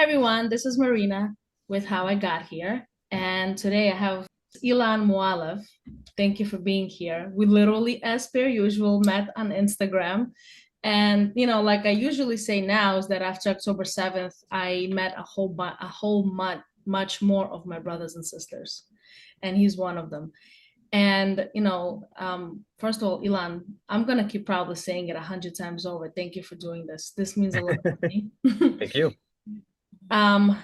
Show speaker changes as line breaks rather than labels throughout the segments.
Hi everyone, this is Marina with How I Got Here. And today I have Ilan Muallem. Thank you for being here. We literally, as per usual, met on Instagram. And like I usually say now, is that after October 7th, I met much more of my brothers and sisters. And he's one of them. And first of all, Ilan, I'm gonna keep probably saying it 100 times over. Thank you for doing this. This means a lot to me.
Thank you.
Um,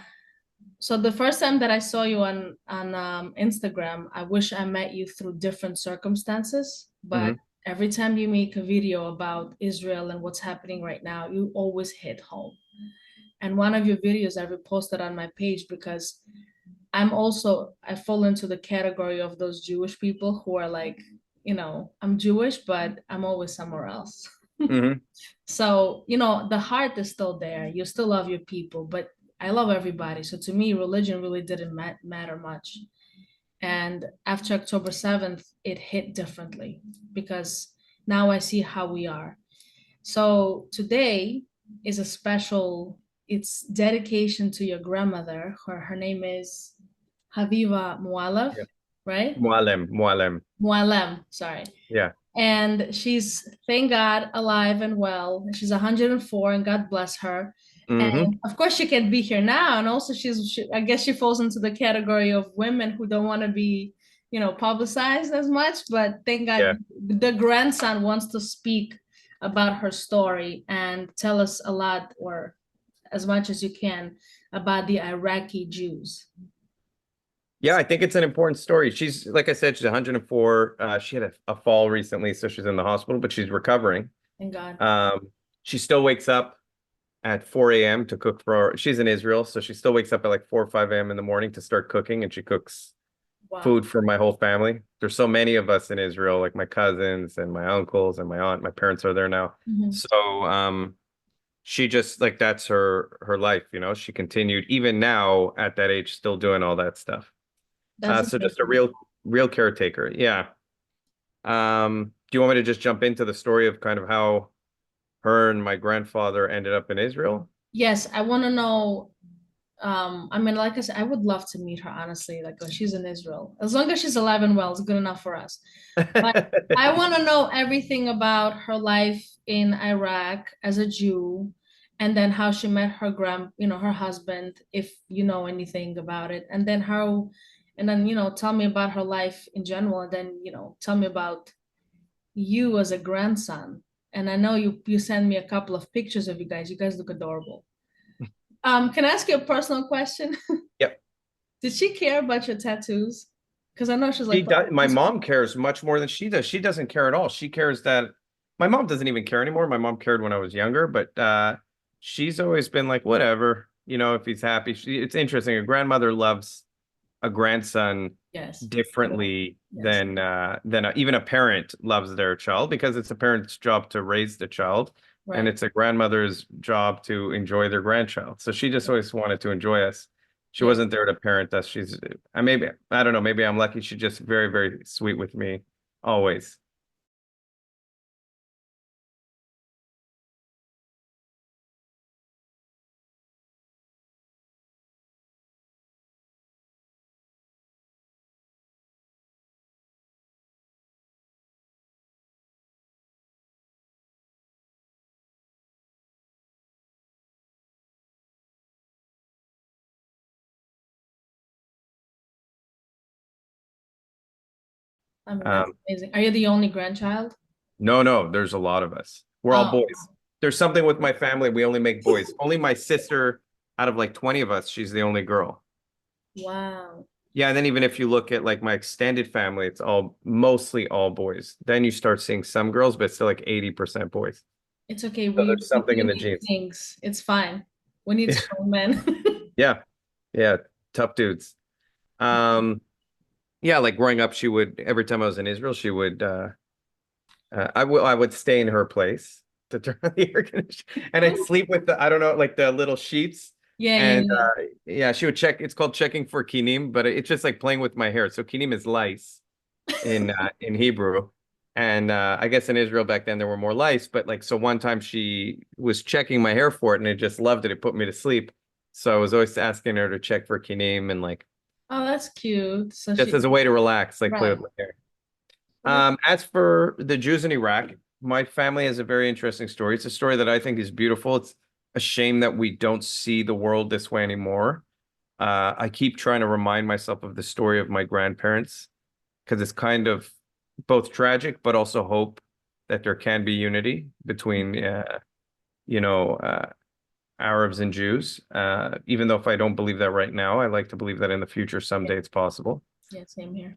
so the first time that I saw you on Instagram, I wish I met you through different circumstances, but every time you make a video about Israel and what's happening right now, you always hit home. And one of your videos I reposted on my page because I fall into the category of those Jewish people who are like, I'm Jewish, but I'm always somewhere else. So, the heart is still there. You still love your people, but I love everybody. So to me, religion really didn't matter much. And after October 7th, it hit differently because now I see how we are. So today is a special, it's dedication to your grandmother. Her name is Haviva Muallem,
Yeah.
right?
Muallem.
Muallem, sorry.
Yeah.
And she's, thank God, alive and well. She's 104 and God bless her. And of course, she can be here now. And also, I guess she falls into the category of women who don't want to be, publicized as much. But thank God,
Yeah.
the grandson wants to speak about her story and tell us a lot, or as much as you can, about the Iraqi Jews.
Yeah, I think it's an important story. She's, like I said, she's 104. She had a fall recently, so she's in the hospital, but she's recovering.
Thank God.
She still wakes up at 4 a.m. to cook she's in Israel, so she still wakes up at like 4 or 5 a.m. in the morning to start cooking, and she cooks food for my whole family. There's so many of us in Israel, like my cousins and my uncles and my aunt. My parents are there now. So she just like that's her life, She continued even now at that age, still doing all that stuff. So just a real caretaker. Yeah. Do you want me to just jump into the story of kind of how her and my grandfather ended up in Israel?
Yes, I want to know. I mean, like I said, I would love to meet her, honestly. Like, she's in Israel. As long as she's alive and well, it's good enough for us. But I want to know everything about her life in Iraq as a Jew, and then how she met her husband, if you know anything about it, and then tell me about her life in general, and then, tell me about you as a grandson. And I know you sent me a couple of pictures of you guys. You guys look adorable. Can I ask you a personal question?
Yep.
Did she care about your tattoos? Because I know she's
She
like,
does, my mom cares much more than she does. She doesn't care at all. She cares that my mom doesn't even care anymore. My mom cared when I was younger, but she's always been like, whatever, if he's happy. It's interesting. A grandmother loves a grandson differently than even a parent loves their child, because it's a parent's job to raise the child, and it's a grandmother's job to enjoy their grandchild. So she just always wanted to enjoy us. She wasn't there to parent us. I don't know, maybe I'm lucky. She's just very, very sweet with me always.
I mean, that's amazing. Are you the only grandchild?
No, there's a lot of us. We're all boys. There's something with my family. We only make boys. Only my sister, out of like 20 of us, she's the only girl.
Wow.
Yeah, and then even if you look at like my extended family, it's mostly all boys. Then you start seeing some girls, but it's still like 80% boys.
It's okay.
So there's something in the genes.
Things. It's fine. We need strong men.
Yeah. Yeah. Tough dudes. Yeah, like growing up, she would, every time I was in Israel, she would I would stay in her place to turn on the air conditioner, and I'd sleep with I don't know, like the little sheets. And yeah, she would check. It's called checking for kinim, but it's just like playing with my hair. So kinim is lice in Hebrew, and I guess in Israel back then there were more lice. But like, so one time she was checking my hair for it, and it just loved it. It put me to sleep. So I was always asking her to check for kinim and like
Oh, that's cute. So
just
she,
as a way to relax, like play
right.
with my hair. As for the Jews in Iraq, my family has a very interesting story. It's a story that I think is beautiful. It's a shame that we don't see the world this way anymore. I keep trying to remind myself of the story of my grandparents because it's kind of both tragic, but also hope that there can be unity between, you know, Arabs and Jews. Even though if I don't believe that right now, I like to believe that in the future, someday it's possible.
Yeah, same here.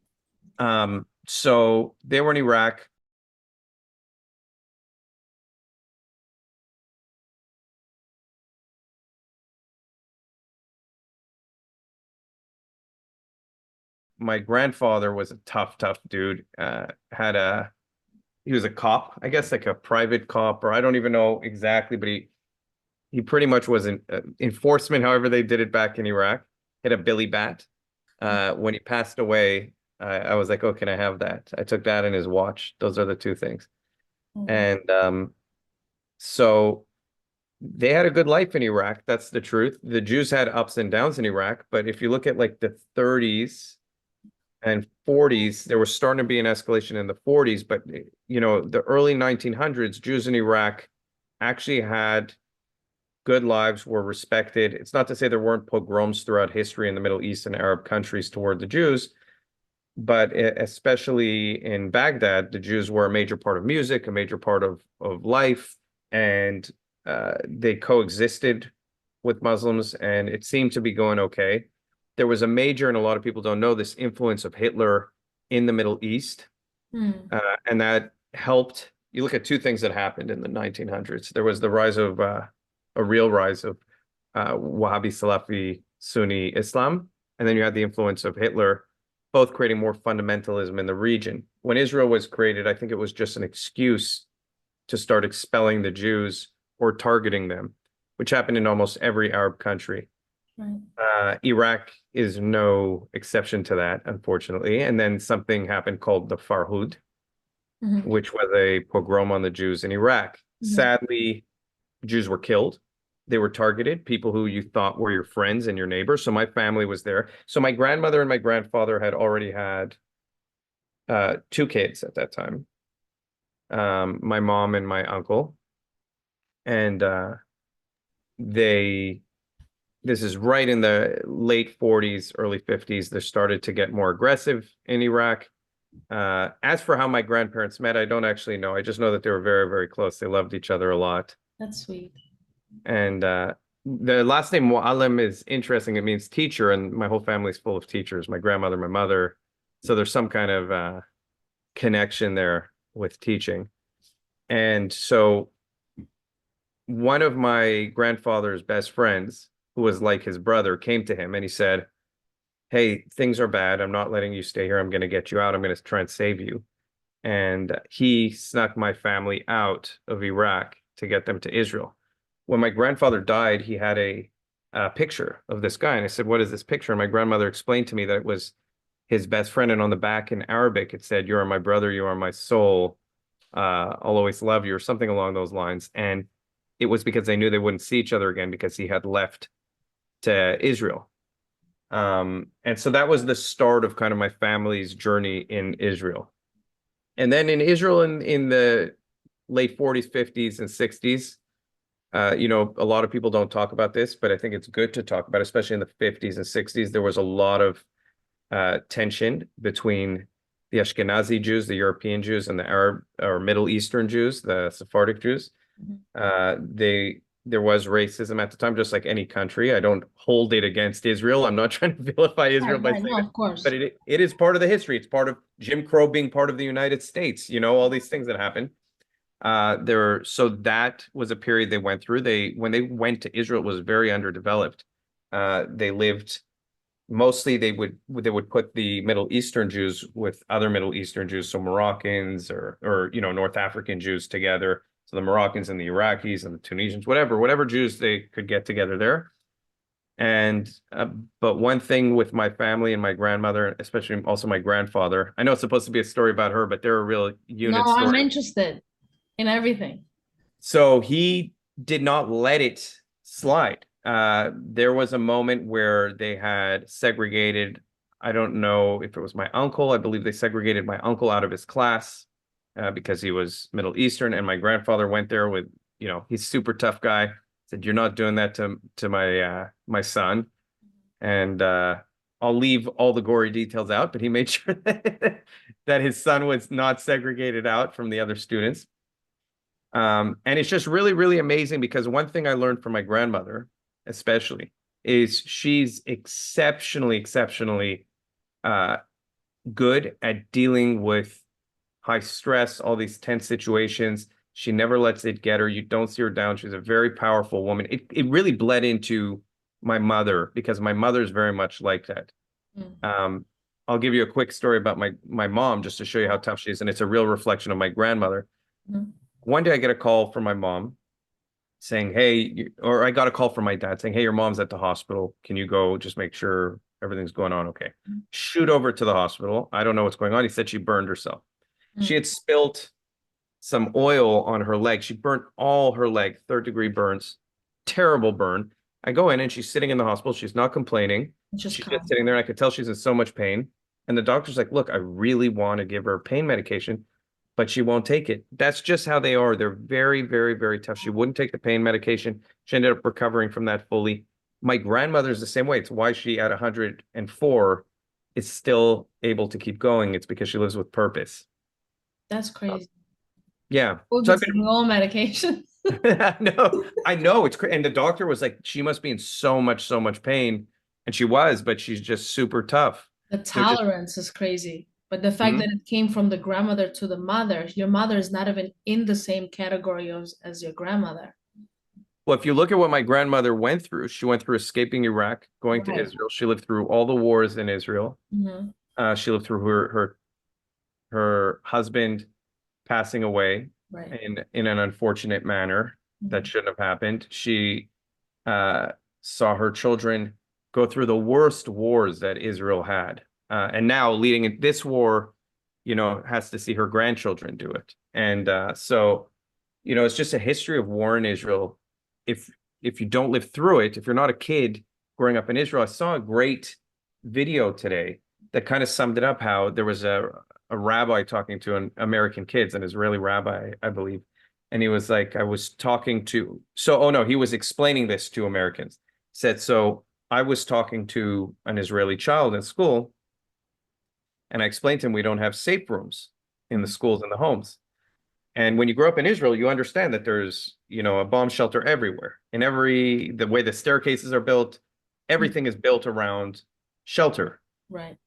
So they were in Iraq. My grandfather was a tough dude. He was a cop, I guess, like a private cop, or I don't even know exactly, but he pretty much was an enforcement, however they did it back in Iraq. Hit a Billy Bat. When he passed away, I was like, oh, can I have that? I took that and his watch. Those are the two things.
Mm.
And so they had a good life in Iraq. That's the truth. The Jews had ups and downs in Iraq, but if you look at like the 30s and 40s, there was starting to be an escalation in the 40s, but you know, the early 1900s, Jews in Iraq actually had good lives, were respected. It's not to say there weren't pogroms throughout history in the Middle East and Arab countries toward the Jews, but especially in Baghdad, the Jews were a major part of music, a major part of life, and they coexisted with Muslims, and it seemed to be going okay. There was a major, and a lot of people don't know this, influence of Hitler in the Middle East,
Mm.
and that helped. You look at two things that happened in the 1900s. There was the rise of a real rise of Wahhabi Salafi Sunni Islam, and then you had the influence of Hitler, both creating more fundamentalism in the region. When Israel was created, I think it was just an excuse to start expelling the Jews or targeting them, which happened in almost every Arab country.
Right.
Iraq is no exception to that, unfortunately. And then something happened called the Farhud,
Mhm.
which was a pogrom on the Jews in Iraq.
Mhm.
Sadly, Jews were killed. They were targeted, people who you thought were your friends and your neighbors. So my family was there. So my grandmother and my grandfather had already had two kids at that time. My mom and my uncle. And they this is right in the late 40s, early 50s. They started to get more aggressive in Iraq. As for how my grandparents met, I don't actually know. I just know that they were very close. They loved each other a lot.
That's sweet.
And the last name Muallem is interesting. It means teacher, and my whole family's full of teachers. My grandmother, my mother. So there's some kind of connection there with teaching. And so one of my grandfather's best friends, who was like his brother, came to him and he said, hey, things are bad. I'm not letting you stay here. I'm going to get you out. I'm going to try and save you. And he snuck my family out of Iraq to get them to Israel. When my grandfather died, he had a picture of this guy. And I said, what is this picture? And my grandmother explained to me that it was his best friend. And on the back in Arabic, it said, you are my brother. You are my soul. I'll always love you, or something along those lines. And it was because they knew they wouldn't see each other again because he had left to Israel. And so that was the start of kind of my family's journey in Israel. And then in Israel in the late 40s, 50s, and 60s, you know, a lot of people don't talk about this, but I think it's good to talk about, especially in the 50s and 60s. There was a lot of tension between the Ashkenazi Jews, the European Jews, and the Arab or Middle Eastern Jews, the Sephardic Jews. There was racism at the time, just like any country. I don't hold it against Israel. I'm not trying to vilify Israel
Right,
by
right.
saying
No,
that,
of course.
but it is part of the history. It's part of Jim Crow being part of the United States, you know, all these things that happen. So that was a period they went through. When they went to Israel, it was very underdeveloped. They lived mostly they would put the Middle Eastern Jews with other Middle Eastern Jews, so Moroccans or you know, North African Jews together. So the Moroccans and the Iraqis and the Tunisians, whatever Jews they could get together there. And but one thing with my family and my grandmother, especially also my grandfather, I know it's supposed to be a story about her, but they're a real
No,
unit
I'm
story.
interested in everything.
So he did not let it slide. There was a moment where they had segregated, I don't know if it was my uncle. I believe they segregated my uncle out of his class because he was Middle Eastern. And my grandfather went there with, he's super tough guy. Said, "You're not doing that to my son." And I'll leave all the gory details out, but he made sure that his son was not segregated out from the other students. And it's just really, really amazing because one thing I learned from my grandmother, especially, is she's exceptionally uh, good at dealing with high stress, all these tense situations. She never lets it get her. You don't see her down. She's a very powerful woman. It really bled into my mother because my mother's very much like that. Mm. I'll give you a quick story about my mom just to show you how tough she is, and it's a real reflection of my grandmother. Mm. One day I get a call from my mom saying, "Hey," or I got a call from my dad saying, "Hey, your mom's at the hospital. Can you go just make sure everything's going on okay?" Mm. Shoot over to the hospital. I don't know what's going on. He said she burned herself. Mm. She had spilled some oil on her leg. She burnt all her leg, 3rd-degree burns, terrible burn. I go in and she's sitting in the hospital. She's not complaining. She's just sitting there. I could tell she's in so much pain. And the doctor's like, "Look, I really want to give her pain medication, but she won't take it." That's just how they are. They're very, very, very tough. She wouldn't take the pain medication. She ended up recovering from that fully. My grandmother's the same way. It's why she, at 104, is still able to keep going. It's because she lives with purpose.
That's crazy.
Yeah.
We'll
so
get all medication.
No, I know it's crazy. And the doctor was like, she must be in so much pain. And she was, but she's just super tough.
The tolerance is crazy. But the fact that it came from the grandmother to the mother, your mother is not even in the same category as your grandmother.
Well, if you look at what my grandmother went through, she went through escaping Iraq, going to Israel. She lived through all the wars in Israel. She lived through her husband passing away in an unfortunate manner that shouldn't have happened. She saw her children go through the worst wars that Israel had. And now leading in this war, has to see her grandchildren do it. And so, it's just a history of war in Israel. If you don't live through it, if you're not a kid growing up in Israel, I saw a great video today that kind of summed it up, how there was a rabbi talking to an American kids, an Israeli rabbi, I believe. And he was like, he was explaining this to Americans. Said, so I was talking to an Israeli child in school, and I explained to him we don't have safe rooms in the schools and the homes. And when you grow up in Israel, you understand that there's, a bomb shelter everywhere. In the way the staircases are built, everything is built around shelter.
Right.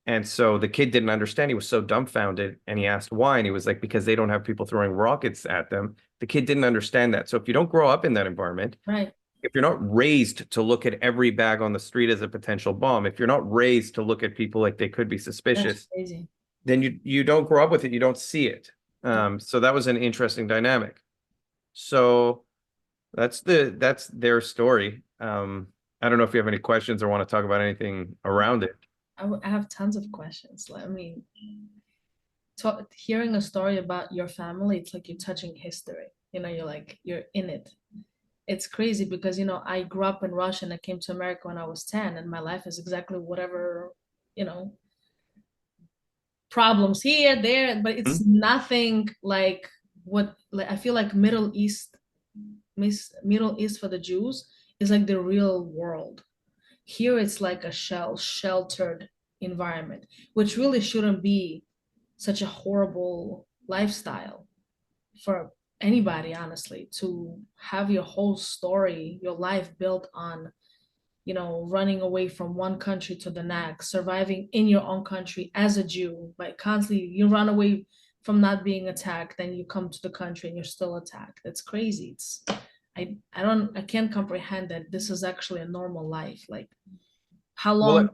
And so the kid didn't understand. He was so dumbfounded, and he asked why. And he was like, because they don't have people throwing rockets at them. The kid didn't understand that. So if you don't grow up in that environment,
right,
if you're not raised to look at every bag on the street as a potential bomb, if you're not raised to look at people like they could be suspicious, then you don't grow up with it. You don't see it. So that was an interesting dynamic. So that's their story. I don't know if you have any questions or want to talk about anything around it.
I have tons of questions. Hearing a story about your family, it's like you're touching history. You're in it. It's crazy because, I grew up in Russia and I came to America when I was 10, and my life is exactly whatever, problems here, there, but it's nothing like I feel like Middle East for the Jews is like the real world. Here it's like a sheltered environment, which really shouldn't be such a horrible lifestyle for anybody, honestly, to have your whole story, your life built on, running away from one country to the next, surviving in your own country as a Jew, like constantly you run away from not being attacked, then you come to the country and you're still attacked. That's crazy. I can't comprehend that this is actually a normal life. Like, how long?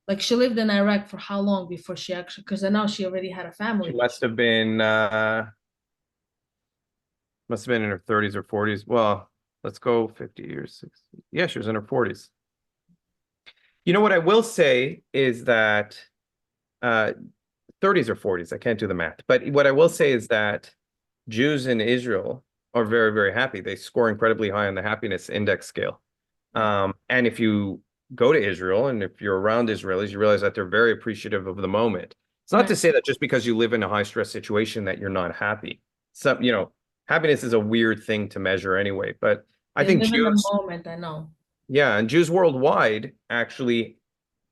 Like, she lived in Iraq for how long before she actually? Because I know she already had a family.
She must have been in her 30s or 40s. Well, let's go 50 years, 60. Yeah, she was in her 40s. What I will say is that 30s or 40s, I can't do the math, but what I will say is that Jews in Israel are very, very happy. They score incredibly high on the happiness index scale. And if you go to Israel and if you're around Israelis, you realize that they're very appreciative of the moment. It's not to say that just because you live in a high stress situation that you're not happy. So, happiness is a weird thing to measure anyway. But I think
live in the
Jews,
moment, I know.
yeah, and Jews worldwide actually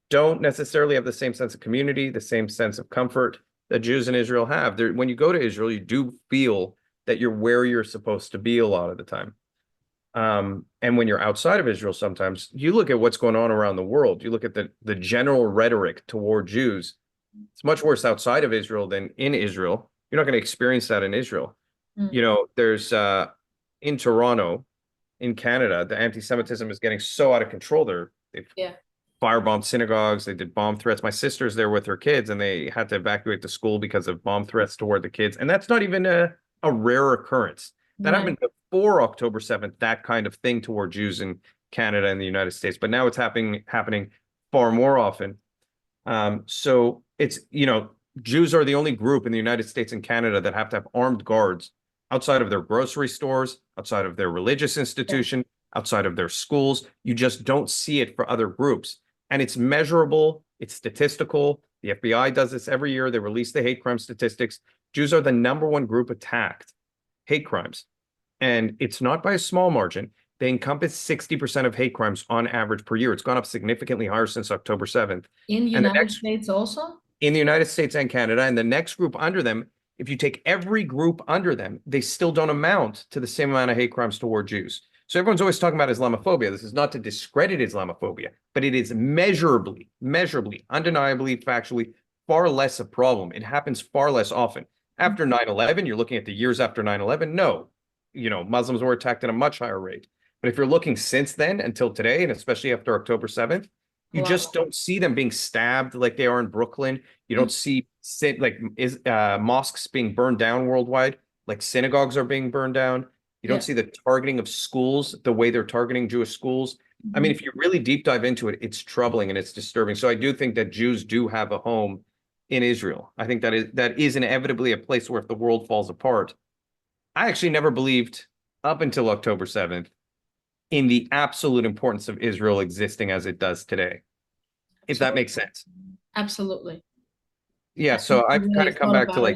don't necessarily have the same sense of community, the same sense of comfort that Jews in Israel have. When you go to Israel, you do feel that you're where you're supposed to be a lot of the time. And when you're outside of Israel, sometimes you look at what's going on around the world. You look at the general rhetoric toward Jews. It's much worse outside of Israel than in Israel. You're not going to experience that in Israel. There's in Toronto, in Canada, the anti-Semitism is getting so out of control there. They've firebombed synagogues. They did bomb threats. My sister's there with her kids, and they had to evacuate the school because of bomb threats toward the kids. And that's not even a rare occurrence. That happened before October 7th, that kind of thing toward Jews in Canada and the United States. But now it's happening far more often. So it's, Jews are the only group in the United States and Canada that have to have armed guards outside of their grocery stores, outside of their religious institution, outside of their schools. You just don't see it for other groups. And it's measurable, it's statistical. The FBI does this every year. They release the hate crime statistics. Jews are the #1 group attacked, hate crimes. And it's not by a small margin. They encompass 60% of hate crimes on average per year. It's gone up significantly higher since October 7th.
In the United States also? In
the United States and Canada. And the next group under them, if you take every group under them, they still don't amount to the same amount of hate crimes toward Jews. So everyone's always talking about Islamophobia. This is not to discredit Islamophobia, but it is measurably, undeniably, factually far less a problem. It happens far less often. After 9/11, you're looking at the years after 9/11. No, Muslims were attacked at a much higher rate. But if you're looking since then until today, and especially after October 7th, you just don't see them being stabbed like they are in Brooklyn. You don't see mosques being burned down worldwide, like synagogues are being burned down. You don't see the targeting of schools the way they're targeting Jewish schools. I mean, if you really deep dive into it, it's troubling and it's disturbing. So I do think that Jews do have a home in Israel. I think that is inevitably a place where if the world falls apart, I actually never believed up until October 7th in the absolute importance of Israel existing as it does today, if that makes sense.
Absolutely.
Yeah, so I've kind of come back to like,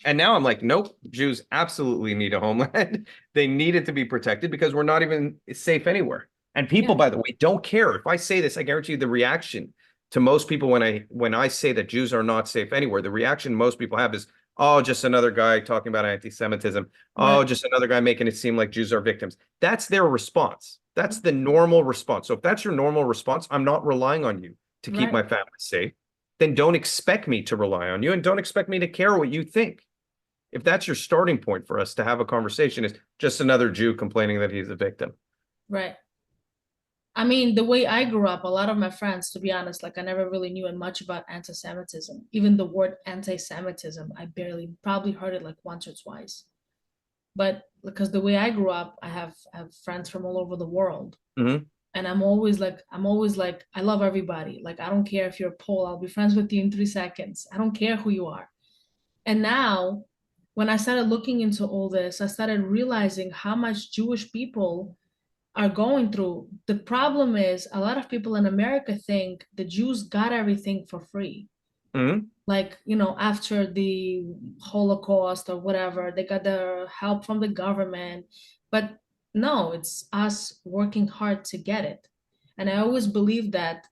and now I'm like, nope, Jews absolutely need a homeland. They need it to be protected because we're not even safe anywhere. And people, by the way, don't care. If I say this, I guarantee you the reaction to most people when I say that Jews are not safe anywhere, the reaction most people have is, oh, just another guy talking about anti-Semitism. Oh, just another guy making it seem like Jews are victims. That's their response. That's the normal response. So if that's your normal response, I'm not relying on you to keep my family safe. Then don't expect me to rely on you and don't expect me to care what you think. If that's your starting point for us to have a conversation, is just another Jew complaining that he's a victim.
Right. I mean, the way I grew up, a lot of my friends, to be honest, like I never really knew much about anti-Semitism. Even the word anti-Semitism, I probably heard it like once or twice. But because the way I grew up, I have friends from all over the world. And I'm always like, I love everybody. Like, I don't care if you're a Pole, I'll be friends with you in 3 seconds. I don't care who you are. And now, when I started looking into all this, I started realizing how much Jewish people are going through. The problem is a lot of people in America think the Jews got everything for free. Like, after the Holocaust or whatever, they got the help from the government. But no, it's us working hard to get it. And I always believe that,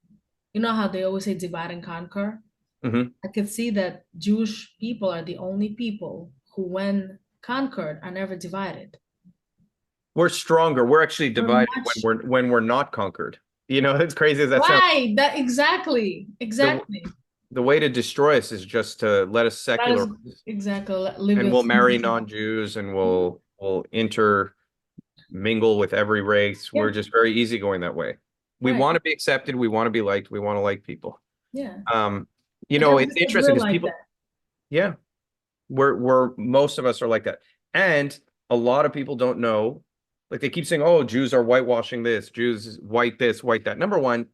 how they always say divide and conquer? I could see that Jewish people are the only people who, when conquered, are never divided.
We're stronger. We're actually divided when we're not conquered. It's crazy as that sounds.
Right. Exactly.
The way to destroy us is just to let us secularize.
Exactly.
And we'll marry non-Jews and we'll intermingle with every race. We're just very easygoing that way. We want to be accepted. We want to be liked. We want to like people.
Yeah.
It's interesting because people. Yeah. We're most of us are like that. And a lot of people don't know. Like they keep saying, oh, Jews are whitewashing this, Jews white this, white that. Number one,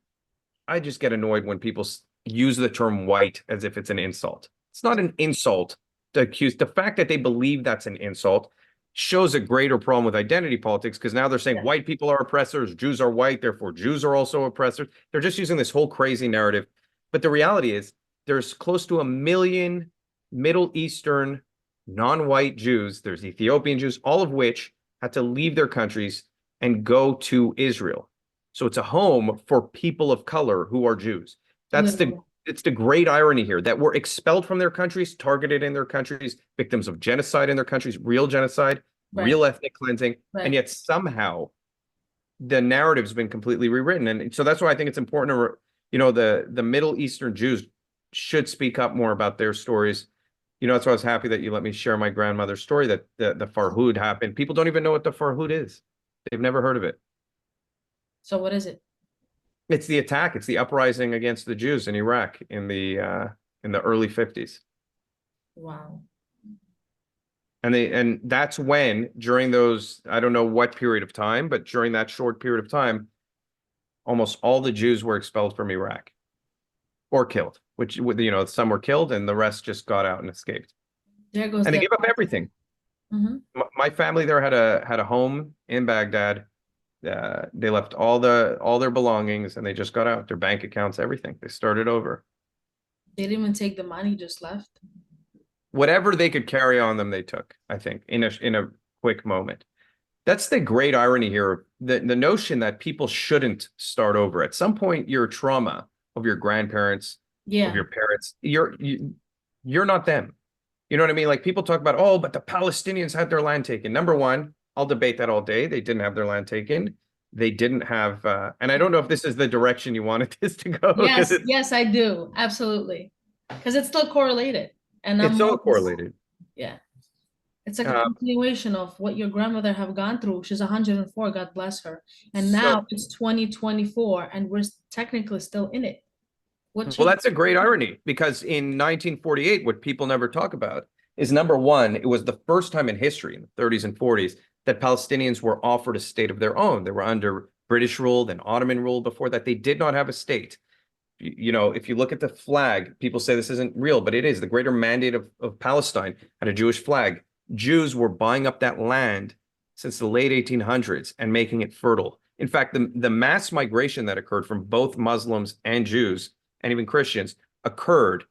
I just get annoyed when people use the term white as if it's an insult. It's not an insult to accuse. The fact that they believe that's an insult shows a greater problem with identity politics, because now they're saying
Yeah.
white people are oppressors, Jews are white, therefore Jews are also oppressors. They're just using this whole crazy narrative. But the reality is there's close to 1 million Middle Eastern non-white Jews. There's Ethiopian Jews, all of which had to leave their countries and go to Israel. So it's a home for people of color who are Jews.
Literally.
It's the great irony here that were expelled from their countries, targeted in their countries, victims of genocide in their countries, real genocide,
Right.
real ethnic cleansing, and
Right.
yet somehow the narrative's been completely rewritten. And so that's why I think it's important to, the Middle Eastern Jews should speak up more about their stories. That's why I was happy that you let me share my grandmother's story, that the Farhud happened. People don't even know what the Farhud is. They've never heard of it.
So what is it?
It's the attack. It's the uprising against the Jews in Iraq in the early 50s.
Wow.
And that's when, during those, I don't know what period of time, but during that short period of time, almost all the Jews were expelled from Iraq or killed, which, some were killed and the rest just got out and escaped.
There goes
And they
the
gave up everything.
Mm-hmm.
My family there had a home in Baghdad. They left all their belongings and they just got out, their bank accounts, everything. They started over.
They didn't even take the money, just left.
Whatever they could carry on them, they took, I think, in a quick moment. That's the great irony here. The notion that people shouldn't start over. At some point, your trauma of your grandparents, of your parents, you're not them. You know what I mean? Like, people talk about, oh, but the Palestinians had their land taken. Number one, I'll debate that all day. They didn't have their land taken. They didn't have, and I don't know if this is the direction you wanted this to go.
Yes, yes, I do. Absolutely. Because it's still correlated. And
It's
I'm
so
always,
correlated.
yeah. It's like a continuation of what your grandmother have gone through. She's 104, God bless her. And
So,
now it's 2024 and we're technically still in it.
well, that's a great irony, because in 1948, what people never talk about is, number one, it was the first time in history in the 30s and 40s that Palestinians were offered a state of their own. They were under British rule, then Ottoman rule. Before that, they did not have a state. If you look at the flag, people say this isn't real, but it is. The Greater Mandate of Palestine had a Jewish flag. Jews were buying up that land since the late 1800s and making it fertile. In fact, the mass migration that occurred from both Muslims and Jews and even Christians occurred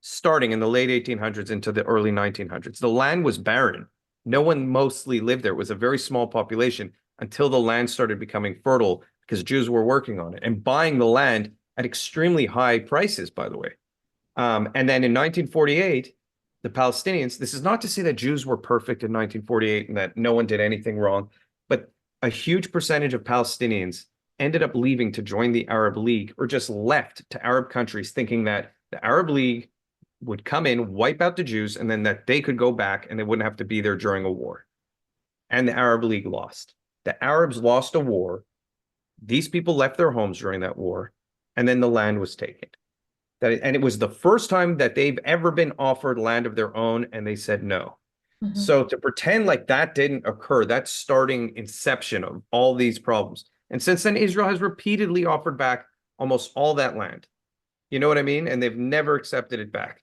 starting in the late 1800s into the early 1900s. The land was barren. No one mostly lived there. It was a very small population until the land started becoming fertile because Jews were working on it and buying the land at extremely high prices, by the way. And then in 1948, the Palestinians, this is not to say that Jews were perfect in 1948 and that no one did anything wrong, but a huge percentage of Palestinians ended up leaving to join the Arab League, or just left to Arab countries thinking that the Arab League would come in, wipe out the Jews, and then that they could go back and they wouldn't have to be there during a war. And the Arab League lost. The Arabs lost a war. These people left their homes during that war, and then the land was taken. And it was the first time that they've ever been offered land of their own, and they said no. Mm-hmm. So to pretend like that didn't occur, that's starting inception of all these problems. And since then, Israel has repeatedly offered back almost all that land. You know what I mean? And they've never accepted it back,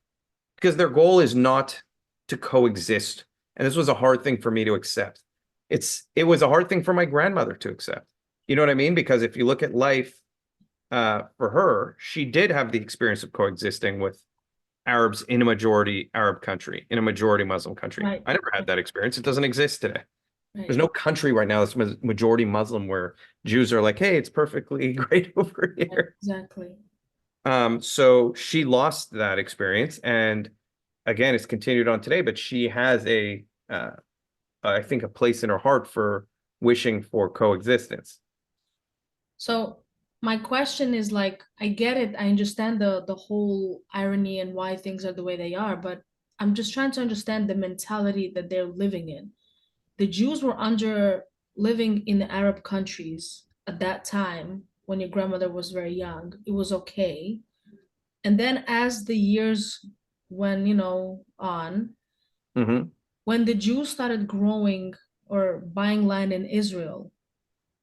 because their goal is not to coexist. And this was a hard thing for me to accept. It was a hard thing for my grandmother to accept. You know what I mean? Because if you look at life, for her, she did have the experience of coexisting with Arabs in a majority Arab country, in a majority Muslim country. Right. I never had that experience. It doesn't exist today. Right. There's no country right now that's majority Muslim where Jews are like, hey, it's perfectly great over here.
Exactly.
So she lost that experience, and again, it's continued on today, but she has I think, a place in her heart for wishing for coexistence.
So my question is, like, I get it. I understand the whole irony and why things are the way they are, but I'm just trying to understand the mentality that they're living in. The Jews were living in the Arab countries at that time when your grandmother was very young. It was okay. And then as the years went, on, when the Jews started growing or buying land in Israel,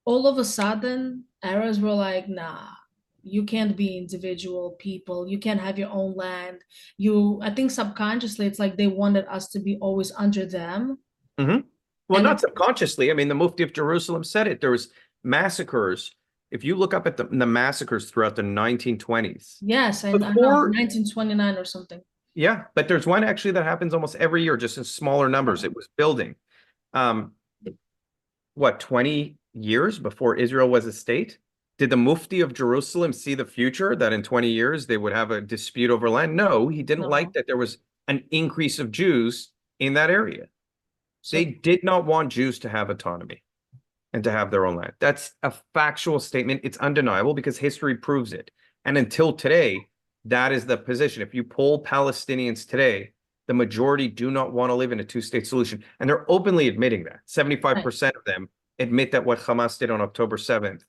all of a sudden, Arabs were like, nah, you can't be individual people. You can't have your own land. I think subconsciously, it's like they wanted us to be always under them.
Well, Well, not subconsciously. I mean, the Mufti of Jerusalem said it. There was massacres. If you look up at the massacres throughout the 1920s.
Yes, I know,
Before,
1929 or something.
yeah, but there's one actually that happens almost every year, just in smaller numbers. It was building. Um, what, 20 years before Israel was a state? Did the Mufti of Jerusalem see the future that in 20 years they would have a dispute over land? No, he didn't like that there was an increase of Jews in that area. They did not want Jews to have autonomy and to have their own land. That's a factual statement. It's undeniable because history proves it. And until today, that is the position. If you poll Palestinians today, the majority do not want to live in a two-state solution. And they're openly admitting that. 75% of them admit that what Hamas did on October 7th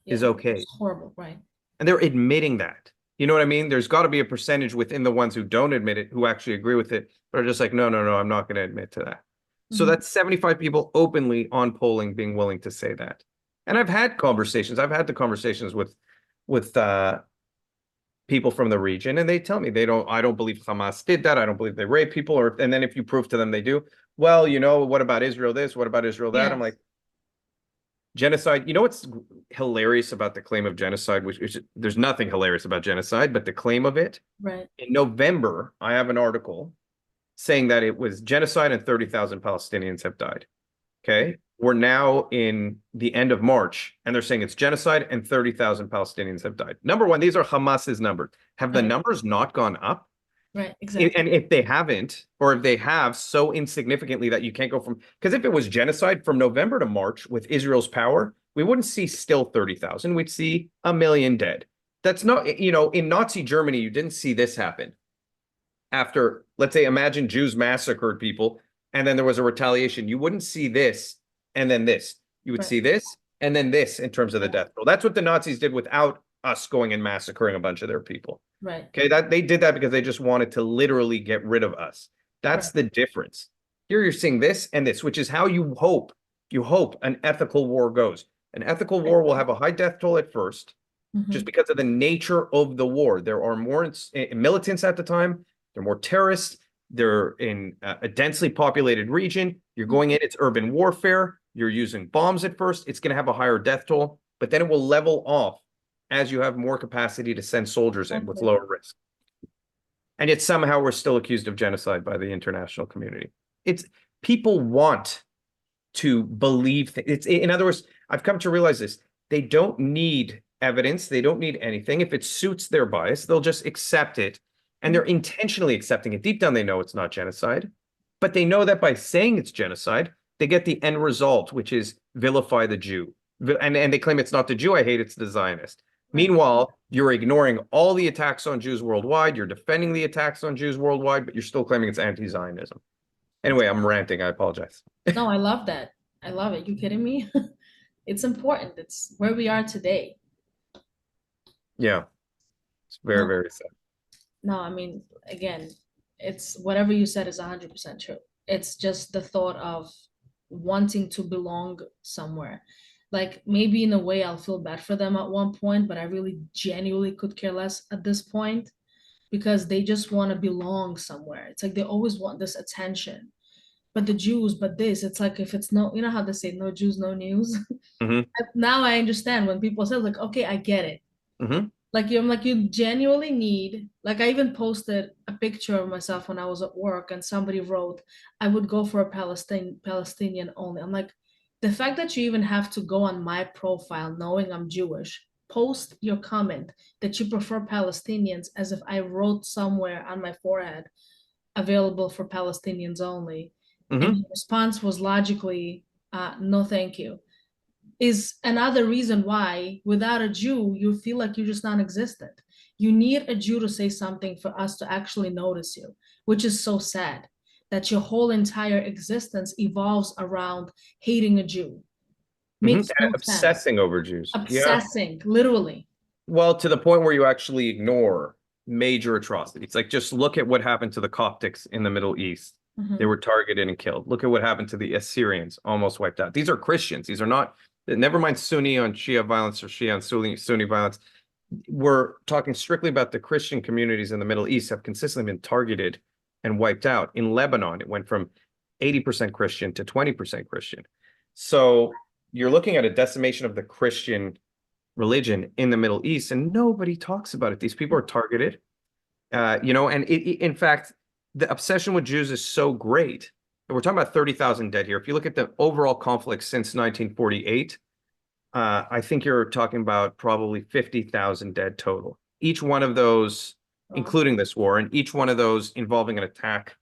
is okay.
It's horrible, right?
And they're admitting that. You know what I mean? There's got to be a percentage within the ones who don't admit it, who actually agree with it, but are just like, no, I'm not going to admit to that. So that's 75 people openly on polling being willing to say that. And I've had conversations. I've had the conversations with people from the region, and they tell me I don't believe Hamas did that. I don't believe they raped people. And then if you prove to them they do, well, what about Israel this? What about Israel that? Yes. I'm like, genocide. You know what's hilarious about the claim of genocide, which there's nothing hilarious about genocide, but the claim of it.
Right.
In November, I have an article saying that it was genocide and 30,000 Palestinians have died. Okay. We're now in the end of March, and they're saying it's genocide and 30,000 Palestinians have died. Number one, these are Hamas's numbers. Have the numbers not gone up?
Right, exactly.
And if they haven't, or if they have so insignificantly that you can't go from, because if it was genocide from November to March with Israel's power, we wouldn't see still 30,000. We'd see 1 million dead. That's not, in Nazi Germany, you didn't see this happen. After, let's say, imagine Jews massacred people, and then there was a retaliation. You wouldn't see this and then this. You would see this and then this in terms of the death toll. That's what the Nazis did without us going and massacring a bunch of their people.
Right.
Okay, that they did that because they just wanted to literally get rid of us. That's the difference. Here you're seeing this and this, which is how you hope an ethical war goes. An ethical war will have a high death toll at first, just because of the nature of the war. There are more militants at the time. They're more terrorists. They're in a densely populated region. You're going in, it's urban warfare. You're using bombs at first. It's going to have a higher death toll, but then it will level off as you have more capacity to send soldiers in with lower risk. And yet somehow we're still accused of genocide by the international community. It's people want to believe things. In other words, I've come to realize this. They don't need evidence. They don't need anything. If it suits their bias, they'll just accept it. And they're intentionally accepting it. Deep down, they know it's not genocide. But they know that by saying it's genocide, they get the end result, which is vilify the Jew. And they claim it's not the Jew I hate, it's the Zionist. Meanwhile, you're ignoring all the attacks on Jews worldwide. You're defending the attacks on Jews worldwide, but you're still claiming it's anti-Zionism. Anyway, I'm ranting. I apologize.
No, I love that. I love it. You kidding me? It's important. It's where we are today.
Yeah. It's very, very sad.
No, I mean, again, it's whatever you said is 100% true. It's just the thought of wanting to belong somewhere. Like maybe in a way I'll feel bad for them at one point, but I really genuinely could care less at this point because they just want to belong somewhere. It's like they always want this attention. But the Jews, but this, it's like if it's no, you know how they say no Jews, no news. Now I understand when people say like, okay, I get it. Like you genuinely need, like I even posted a picture of myself when I was at work and somebody wrote, I would go for a Palestinian only. I'm like, the fact that you even have to go on my profile knowing I'm Jewish, post your comment that you prefer Palestinians as if I wrote somewhere on my forehead, available for Palestinians only. And the response was logically, no, thank you. Is another reason why without a Jew, you feel like you're just non-existent. You need a Jew to say something for us to actually notice you, which is so sad that your whole entire existence evolves around hating a Jew. Makes no
obsessing
sense.
Over Jews.
Obsessing, literally.
Well, to the point where you actually ignore major atrocities. Like just look at what happened to the Coptics in the Middle East. They were targeted and killed. Look at what happened to the Assyrians, almost wiped out. These are Christians. These are not, never mind Sunni on Shia violence or Shia on Sunni violence. We're talking strictly about the Christian communities in the Middle East have consistently been targeted and wiped out. In Lebanon, it went from 80% Christian to 20% Christian. So you're looking at a decimation of the Christian religion in the Middle East, and nobody talks about it. These people are targeted, and in fact, the obsession with Jews is so great. And we're talking about 30,000 dead here. If you look at the overall conflict since 1948, I think you're talking about probably 50,000 dead total. Each one of those, including this war, and each one of those involving an attack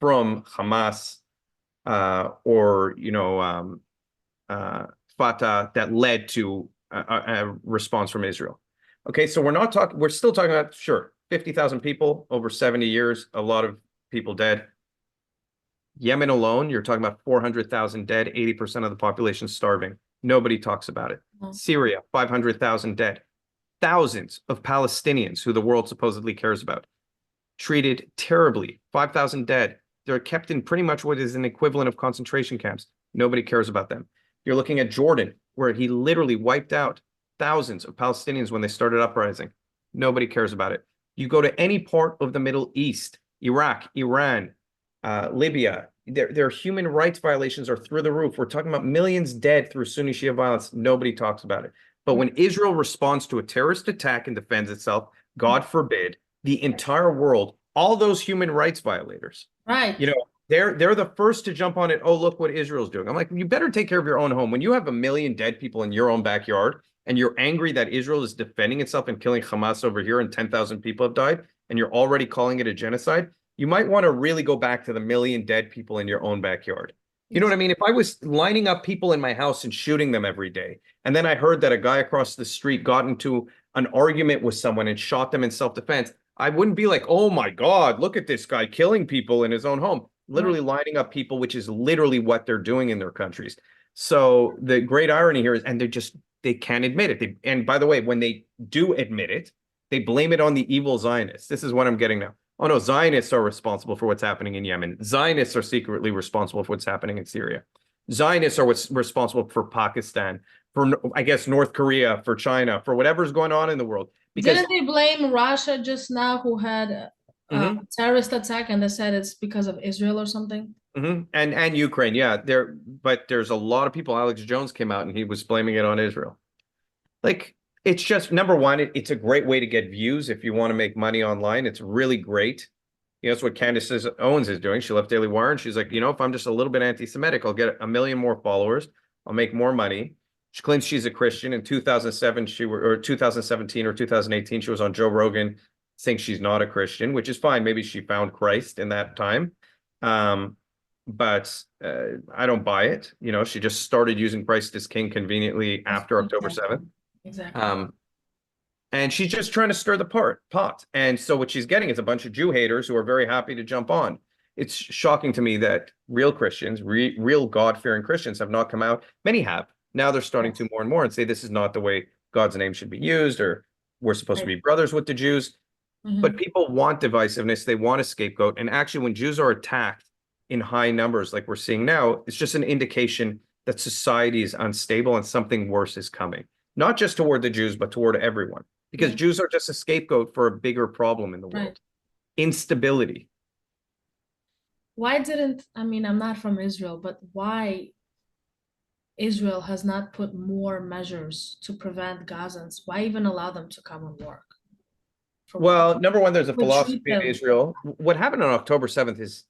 from Hamas or Fatah that led to a response from Israel. Okay, so we're still talking about, sure, 50,000 people over 70 years, a lot of people dead. Yemen alone, you're talking about 400,000 dead, 80% of the population starving. Nobody talks about it. Syria, 500,000 dead. Thousands of Palestinians who the world supposedly cares about. Treated terribly, 5,000 dead. They're kept in pretty much what is an equivalent of concentration camps. Nobody cares about them. You're looking at Jordan, where he literally wiped out thousands of Palestinians when they started uprising. Nobody cares about it. You go to any part of the Middle East, Iraq, Iran, Libya, their human rights violations are through the roof. We're talking about millions dead through Sunni Shia violence. Nobody talks about it. But when Israel responds to a terrorist attack and defends itself, God forbid, the entire world, all those human rights violators,
right?
They're the first to jump on it. Oh, look what Israel's doing. I'm like, you better take care of your own home. When you have 1 million dead people in your own backyard, and you're angry that Israel is defending itself and killing Hamas over here, and 10,000 people have died, and you're already calling it a genocide, you might want to really go back to the 1 million dead people in your own backyard. You know what I mean? If I was lining up people in my house and shooting them every day, and then I heard that a guy across the street got into an argument with someone and shot them in self-defense, I wouldn't be like, oh my God, look at this guy killing people in his own home. Literally lining up people, which is literally what they're doing in their countries. So the great irony here is, and they can't admit it. And by the way, when they do admit it, they blame it on the evil Zionists. This is what I'm getting now. Oh no, Zionists are responsible for what's happening in Yemen. Zionists are secretly responsible for what's happening in Syria. Zionists are what's responsible for Pakistan, for, I guess, North Korea, for China, for whatever's going on in the world.
Because didn't they blame Russia just now, who had a terrorist attack, and they said it's because of Israel or something?
And Ukraine, yeah. But there's a lot of people. Alex Jones came out and he was blaming it on Israel. Like, it's just, number one, it's a great way to get views if you want to make money online. It's really great. That's what Candace Owens is doing. She left Daily Wire and she's like, if I'm just a little bit anti-Semitic, I'll get 1 million more followers. I'll make more money. She claims she's a Christian. In 2007, or 2017 or 2018, she was on Joe Rogan saying she's not a Christian, which is fine. Maybe she found Christ in that time. But I don't buy it. She just started using Christ as King conveniently after October 7th.
Exactly.
And she's just trying to stir the pot. And so what she's getting is a bunch of Jew haters who are very happy to jump on. It's shocking to me that real Christians, real God-fearing Christians have not come out. Many have. Now they're starting to more and more and say this is not the way God's name should be used, or we're supposed to be brothers with the Jews. But people want divisiveness. They want a scapegoat. And actually, when Jews are attacked in high numbers like we're seeing now, it's just an indication that society is unstable and something worse is coming. Not just toward the Jews, but toward everyone. Because Jews are just a scapegoat for a bigger problem in the world. Instability.
I'm not from Israel, but why Israel has not put more measures to prevent Gazans? Why even allow them to come and work?
Well, number one, there's a philosophy in Israel. What happened on October 7th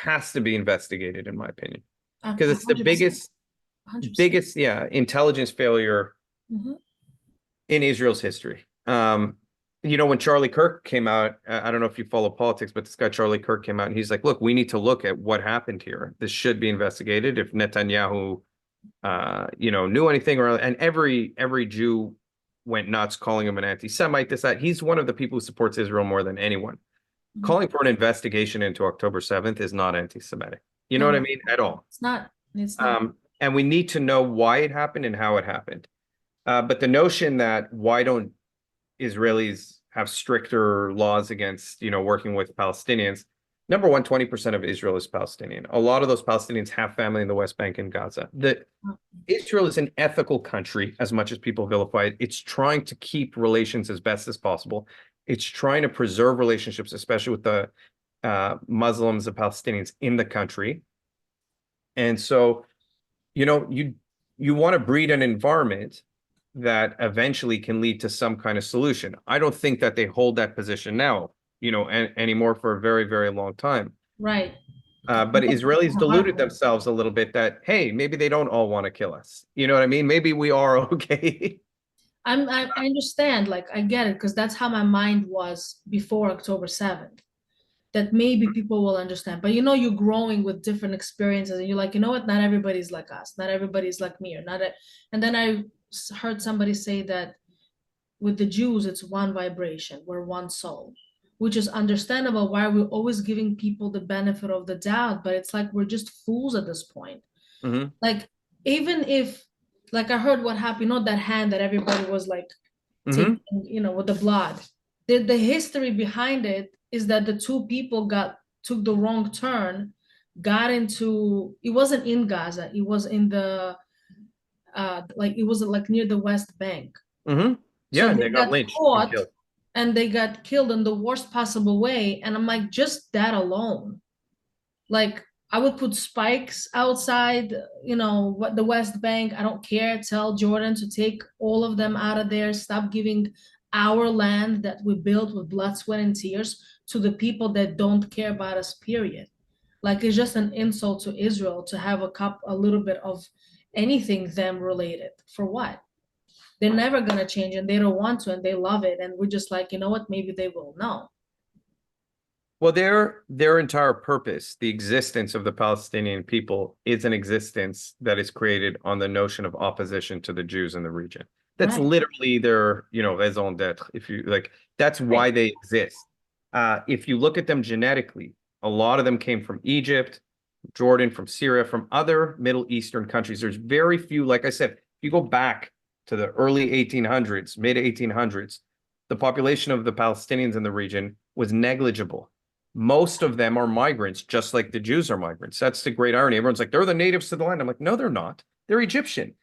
has to be investigated, in my opinion. Because it's the 100%. biggest intelligence failure in Israel's history. When Charlie Kirk came out, I don't know if you follow politics, but this guy Charlie Kirk came out and he's like, look, we need to look at what happened here. This should be investigated. If Netanyahu knew anything, and every Jew went nuts calling him an anti-Semite, that. He's one of the people who supports Israel more than anyone. Calling for an investigation into October 7th is not anti-Semitic. You know what I mean? At all.
It's not.
And we need to know why it happened and how it happened. But the notion that why don't Israelis have stricter laws against, working with Palestinians? Number one, 20% of Israel is Palestinian. A lot of those Palestinians have family in the West Bank and Gaza. Israel is an ethical country, as much as people vilify it. It's trying to keep relations as best as possible. It's trying to preserve relationships, especially with the Muslims and Palestinians in the country. And so, you want to breed an environment that eventually can lead to some kind of solution. I don't think that they hold that position now, anymore for a very, very long time.
Right.
But Israelis deluded themselves a little bit that, hey, maybe they don't all want to kill us. You know what I mean? Maybe we are okay.
I understand, like I get it, because that's how my mind was before October 7th. That maybe people will understand. But you're growing with different experiences, and you're like, you know what? Not everybody's like us. Not everybody's like me, or not. And then I heard somebody say that with the Jews, it's one vibration. We're one soul, which is understandable why we're always giving people the benefit of the doubt. But it's like we're just fools at this point.
Mm-hmm.
Like, even if, like, I heard what happened, not that hand that everybody was like
Mm-hmm.
taking, with the blood. The history behind it is that the two people took the wrong turn, got into, it wasn't in Gaza, it was in the like, it was like near the West Bank.
Mm-hmm.
So
Yeah, and
they
they got
got
lynched and
caught
killed.
and they got killed in the worst possible way. And I'm like, just that alone. Like, I would put spikes outside, what the West Bank. I don't care. Tell Jordan to take all of them out of there. Stop giving our land that we built with blood, sweat, and tears to the people that don't care about us, period. Like, it's just an insult to Israel to have a little bit of anything them related. For what? They're never gonna change, and they don't want to, and they love it. And we're just like, you know what? Maybe they will. No.
Well, their entire purpose, the existence of the Palestinian people, is an existence that is created on the notion of opposition to the Jews in the region. That's
Right.
literally their, raison d'être. If you like, that's why
Right.
they exist. If you look at them genetically, a lot of them came from Egypt, Jordan, from Syria, from other Middle Eastern countries. There's very few, like I said, if you go back to the early 1800s, mid 1800s, the population of the Palestinians in the region was negligible. Most of them are migrants, just like the Jews are migrants. That's the great irony. Everyone's like, they're the natives to the land. I'm like, no, they're not. They're Egyptian.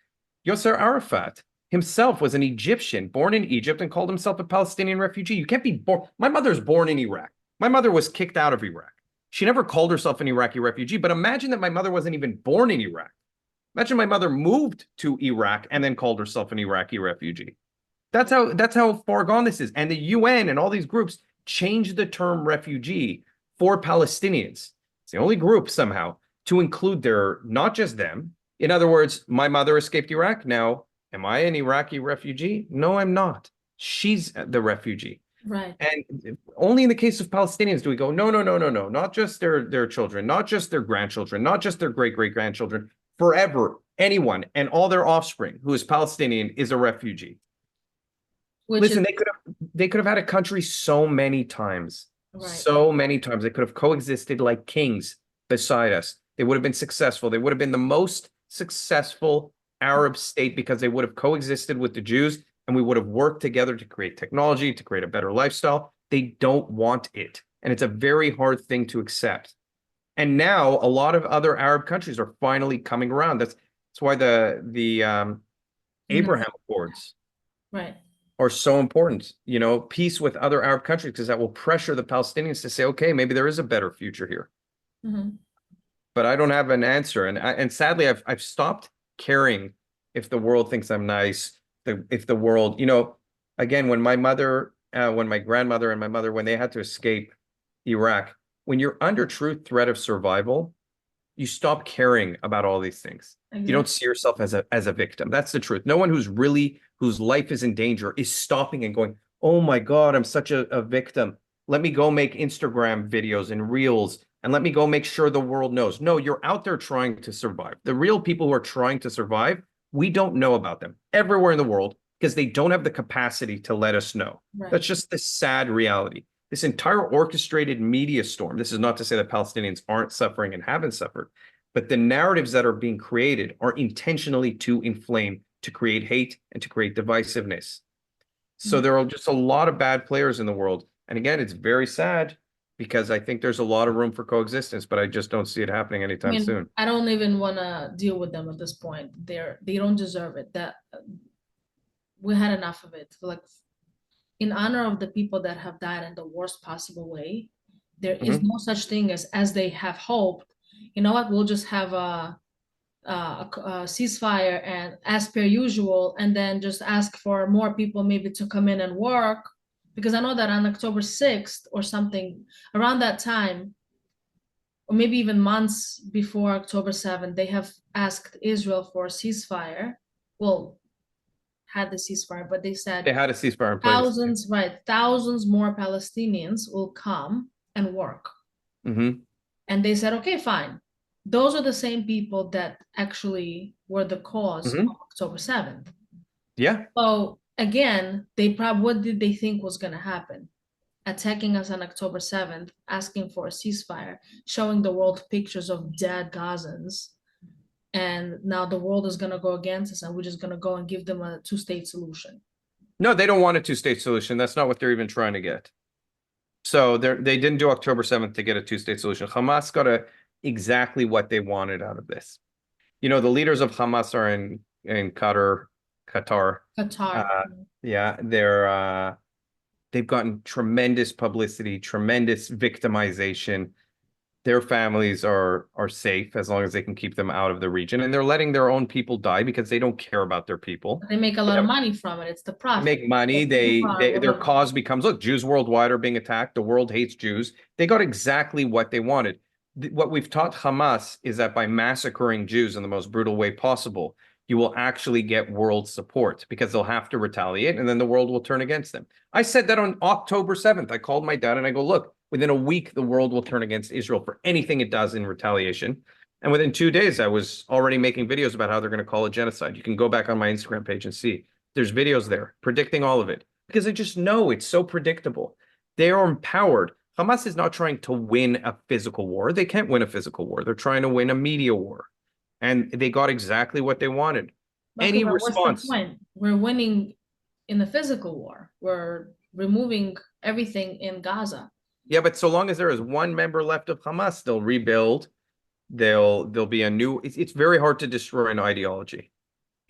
Yasser Arafat himself was an Egyptian born in Egypt and called himself a Palestinian refugee. You can't be born. My mother's born in Iraq. My mother was kicked out of Iraq. She never called herself an Iraqi refugee, but imagine that my mother wasn't even born in Iraq. Imagine my mother moved to Iraq and then called herself an Iraqi refugee. That's how far gone this is. And the UN and all these groups changed the term refugee for Palestinians. It's the only group somehow to include not just them. In other words, my mother escaped Iraq. Now, am I an Iraqi refugee? No, I'm not. She's the refugee.
Right.
And only in the case of Palestinians do we go, no, no, no, no, no, not just their children, not just their grandchildren, not just their great-great-grandchildren. Forever, anyone and all their offspring who is Palestinian is a refugee. Listen, they could have had a country so many times.
Right.
So many times. They could have coexisted like kings beside us. They would have been successful. They would have been the most successful Arab state because they would have coexisted with the Jews and we would have worked together to create technology, to create a better lifestyle. They don't want it. And it's a very hard thing to accept. And now a lot of other Arab countries are finally coming around. That's why the Abraham Accords
Right.
are so important. Peace with other Arab countries, because that will pressure the Palestinians to say, okay, maybe there is a better future here.
Mm-hmm.
But I don't have an answer, and sadly, I've stopped caring if the world thinks I'm nice. If the world, again, when my grandmother and my mother, when they had to escape Iraq, when you're under true threat of survival, you stop caring about all these things. Exactly. You don't see yourself as a victim. That's the truth. No one whose life is in danger is stopping and going, oh my God, I'm such a victim. Let me go make Instagram videos and reels, and let me go make sure the world knows. No, you're out there trying to survive. The real people who are trying to survive, we don't know about them everywhere in the world because they don't have the capacity to let us know. Right. That's just the sad reality. This entire orchestrated media storm, this is not to say that Palestinians aren't suffering and haven't suffered, but the narratives that are being created are intentionally to inflame, to create hate, and to create divisiveness. So there are just a lot of bad players in the world. And again, it's very sad because I think there's a lot of room for coexistence, but I just don't see it happening anytime soon.
I don't even want to deal with them at this point. They don't deserve it. That we had enough of it. Like, in honor of the people that have died in the worst possible way, There is no such thing as they have hoped. You know what? We'll just have a ceasefire and as per usual, and then just ask for more people maybe to come in and work. Because I know that on October 6th or something, around that time, or maybe even months before October 7th, they have asked Israel for a ceasefire. Well, had the ceasefire, but they said
They had a ceasefire in place.
thousands, right? Thousands more Palestinians will come and work. And they said, okay, fine. Those are the same people that actually were the cause of October 7th.
Yeah.
So again, what did they think was going to happen? Attacking us on October 7th, asking for a ceasefire, showing the world pictures of dead Gazans. And now the world is going to go against us and we're just going to go and give them a two-state solution.
No, they don't want a two-state solution. That's not what they're even trying to get. So they didn't do October 7th to get a two-state solution. Hamas got exactly what they wanted out of this. You know, the leaders of Hamas are in Qatar. Yeah, they've gotten tremendous publicity, tremendous victimization. Their families are safe as long as they can keep them out of the region, and they're letting their own people die because they don't care about their people.
They make a lot of money from it. It's the profit.
They make money. Their cause becomes, look, Jews worldwide are being attacked. The world hates Jews. They got exactly what they wanted. What we've taught Hamas is that by massacring Jews in the most brutal way possible, you will actually get world support because they'll have to retaliate and then the world will turn against them. I said that on October 7th. I called my dad and I go, look, within a week, the world will turn against Israel for anything it does in retaliation. And within 2 days, I was already making videos about how they're going to call it genocide. You can go back on my Instagram page and see. There's videos there predicting all of it because I just know it's so predictable. They are empowered. Hamas is not trying to win a physical war. They can't win a physical war. They're trying to win a media war. And they got exactly what they wanted. Any response.
What's the point? We're winning in the physical war. We're removing everything in Gaza.
Yeah, but so long as there is one member left of Hamas, they'll rebuild. There'll be a new. It's very hard to destroy an ideology.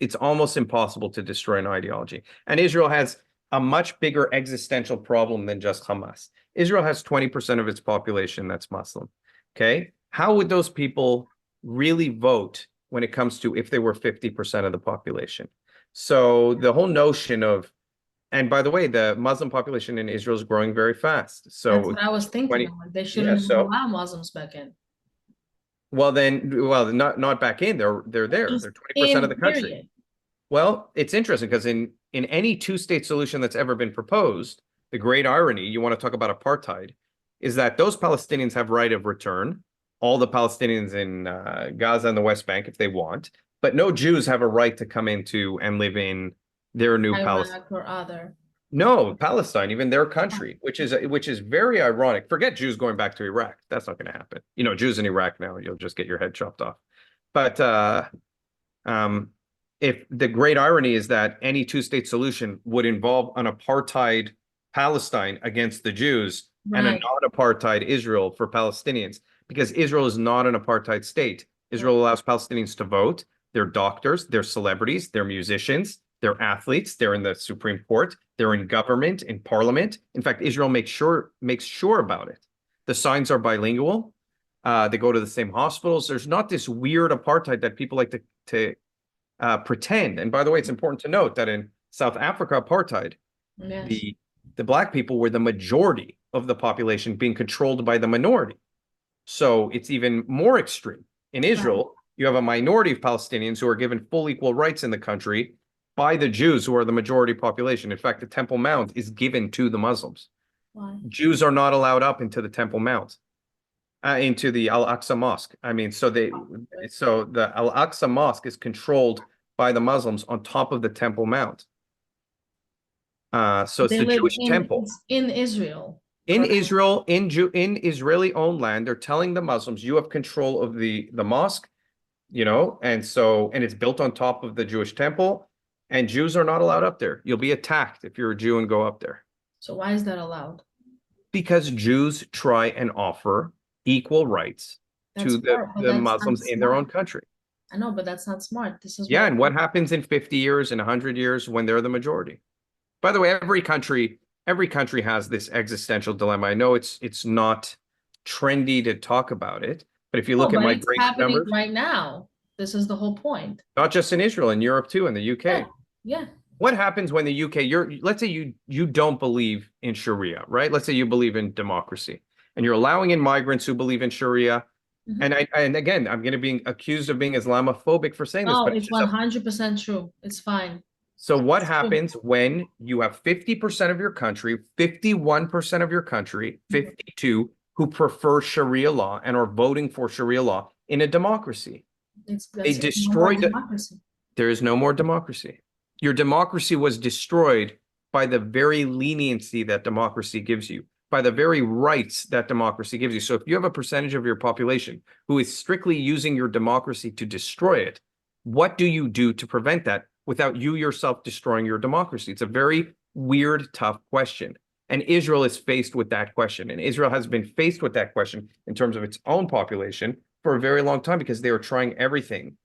It's almost impossible to destroy an ideology. And Israel has a much bigger existential problem than just Hamas. Israel has 20% of its population that's Muslim. Okay, how would those people really vote when it comes to if they were 50% of the population? So the whole notion of, and by the way, the Muslim population in Israel is growing very fast. So
that's what I was thinking. They shouldn't allow Muslims back in.
Well, not back in. They're there. They're 20% of the country. Period. Well, it's interesting because in any two-state solution that's ever been proposed, the great irony, you want to talk about apartheid, is that those Palestinians have right of return. All the Palestinians in Gaza and the West Bank, if they want, but no Jews have a right to come into and live in their new Palestine
or other.
No, Palestine, even their country, which is very ironic. Forget Jews going back to Iraq. That's not going to happen. You know, Jews in Iraq now, you'll just get your head chopped off. But if the great irony is that any two-state solution would involve an apartheid Palestine against the Jews and a non-apartheid Israel for Palestinians, because Israel is not an apartheid state. Israel allows Palestinians to vote. They're doctors, they're celebrities, they're musicians, they're athletes, they're in the Supreme Court, they're in government, in parliament. In fact, Israel makes sure about it. The signs are bilingual. They go to the same hospitals. There's not this weird apartheid that people like to pretend. And by the way, it's important to note that in South Africa, apartheid, the black people were the majority of the population being controlled by the minority. So it's even more extreme. In Israel, you have a minority of Palestinians who are given full equal rights in the country by the Jews, who are the majority population. In fact, the Temple Mount is given to the Muslims.
Why?
Jews are not allowed up into the Temple Mount, into the Al-Aqsa Mosque. I mean, so the Al-Aqsa Mosque is controlled by the Muslims on top of the Temple Mount. So it's the Jewish temple
in Israel.
In Israel, in Israeli-owned land, they're telling the Muslims, you have control of the mosque, you know, and it's built on top of the Jewish temple, and Jews are not allowed up there. You'll be attacked if you're a Jew and go up there.
So why is that allowed?
Because Jews try and offer equal rights to the Muslims in their own country.
I know, but that's not smart. This is
and what happens in 50 years, in 100 years when they're the majority? By the way, every country has this existential dilemma. I know it's not trendy to talk about it. But if you
Oh,
look at
but it's
migration
happening
numbers,
right now. This is the whole point.
not just in Israel, in Europe too, in the UK.
Yeah.
What happens when the UK, let's say you don't believe in Sharia, right? Let's say you believe in democracy and you're allowing in migrants who believe in Sharia.
Mm-hmm.
And again, I'm going to be accused of being Islamophobic for saying this,
No,
but it's
it's
just
100% true. It's fine.
so what
It's true.
happens when you have 50% of your country, 51% of your country, 52 who prefer Sharia law and are voting for Sharia law in a democracy? They
That's it. No more
destroyed it.
democracy.
There is no more democracy. Your democracy was destroyed by the very leniency that democracy gives you, by the very rights that democracy gives you. So if you have a percentage of your population who is strictly using your democracy to destroy it, what do you do to prevent that without you yourself destroying your democracy? It's a very weird, tough question. And Israel is faced with that question. And Israel has been faced with that question in terms of its own population for a very long time because they are trying everything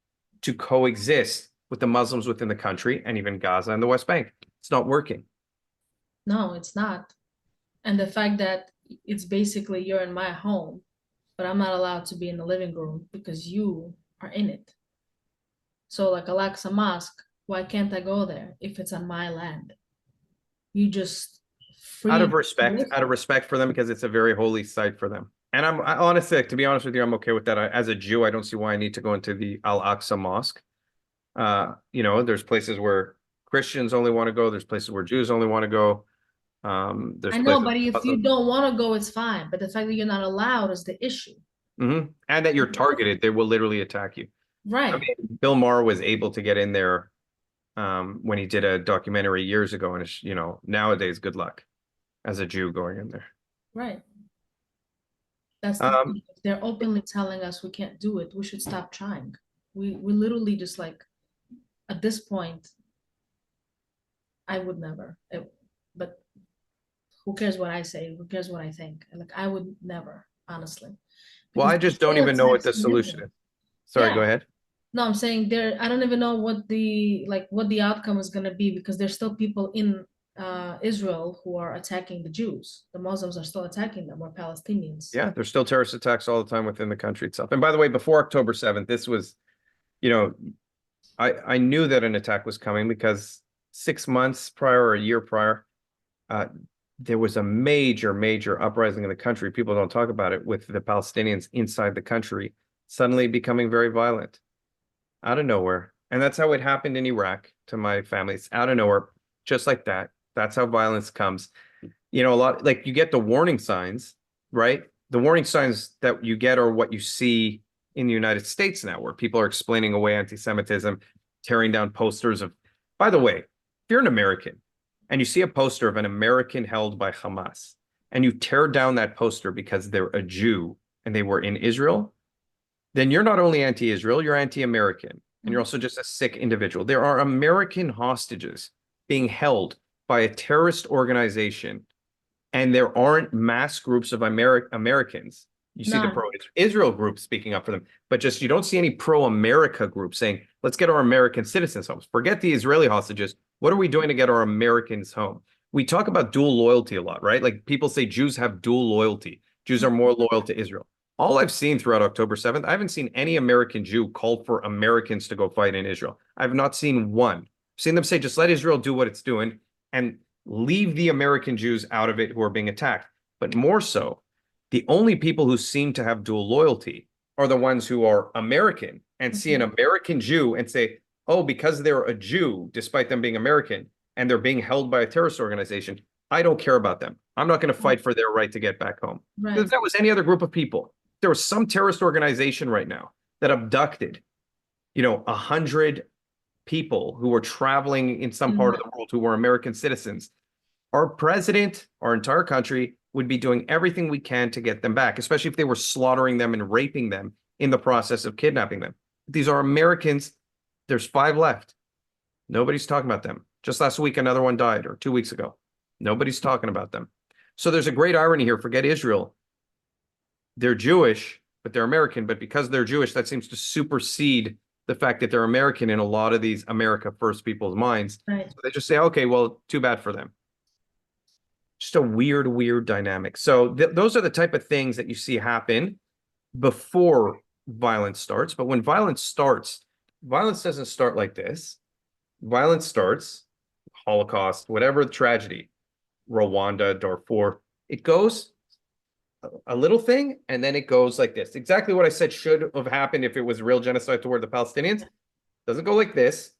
to coexist with the Muslims within the country and even Gaza and the West Bank. It's not working.
No, it's not. And the fact that it's basically you're in my home, but I'm not allowed to be in the living room because you are in it. So like Al-Aqsa Mosque, why can't I go there if it's on my land? You just
Out
free.
of respect for them, because it's a very holy site for them. And honestly, to be honest with you, I'm okay with that. As a Jew, I don't see why I need to go into the Al-Aqsa Mosque. There's places where Christians only want to go. There's places where Jews only want to go. There's
I know,
places.
but if you don't want to go, it's fine. But the fact that you're not allowed is the issue.
And that you're targeted, they will literally attack you.
Right.
I mean, Bill Maher was able to get in there when he did a documentary years ago, and nowadays, good luck as a Jew going in there.
Right. That's the thing. If they're openly telling us we can't do it, we should stop trying. We literally just like at this point, I would never. But who cares what I say? Who cares what I think? Like I would never, honestly.
Well,
Because
I just don't even know what the solution is. Sorry, go ahead.
No, I'm saying I don't even know what the outcome is gonna be because there's still people in Israel who are attacking the Jews. The Muslims are still attacking them, or Palestinians.
Yeah, there's still terrorist attacks all the time within the country itself. And by the way, before October 7th, this was, I knew that an attack was coming because 6 months prior or a year prior, there was a major, major uprising in the country. People don't talk about it, with the Palestinians inside the country suddenly becoming very violent out of nowhere. And that's how it happened in Iraq to my family. It's out of nowhere, just like that. That's how violence comes. A lot, like, you get the warning signs, right? The warning signs that you get are what you see in the United States now, where people are explaining away anti-Semitism, tearing down posters of, by the way, if you're an American and you see a poster of an American held by Hamas and you tear down that poster because they're a Jew and they were in Israel, then you're not only anti-Israel, you're anti-American, and you're also just a sick individual. There are American hostages being held by a terrorist organization, and there aren't mass groups of Americans. You see the pro-Israel groups speaking up for them, but just you don't see any pro-America groups saying, let's get our American citizens home. Forget the Israeli hostages. What are we doing to get our Americans home? We talk about dual loyalty a lot, right? Like, people say Jews have dual loyalty. Jews are more loyal to Israel. All I've seen throughout October 7th, I haven't seen any American Jew call for Americans to go fight in Israel. I've not seen one. I've seen them say, just let Israel do what it's doing and leave the American Jews out of it who are being attacked. But more so, the only people who seem to have dual loyalty are the ones who are American and see an American Jew and say, oh, because they're a Jew, despite them being American, and they're being held by a terrorist organization, I don't care about them. I'm not going to fight for their right to get back home. Right. If that was any other group of people, there was some terrorist organization right now that abducted, 100 people who were traveling in some part of the world who were American citizens. Our president, our entire country, would be doing everything we can to get them back, especially if they were slaughtering them and raping them in the process of kidnapping them. These are Americans. There's 5 left. Nobody's talking about them. Just last week, another one died, or 2 weeks ago. Nobody's talking about them. So there's a great irony here. Forget Israel. They're Jewish, but they're American. But because they're Jewish, that seems to supersede the fact that they're American in a lot of these America First people's minds. Right. So they just say, okay, well, too bad for them. Just a weird dynamic. So those are the type of things that you see happen before violence starts. But when violence starts, violence doesn't start like this. Violence starts, Holocaust, whatever tragedy, Rwanda, Darfur, it goes a little thing and then it goes like this. Exactly what I said should have happened if it was real genocide toward the Palestinians. Doesn't go like this.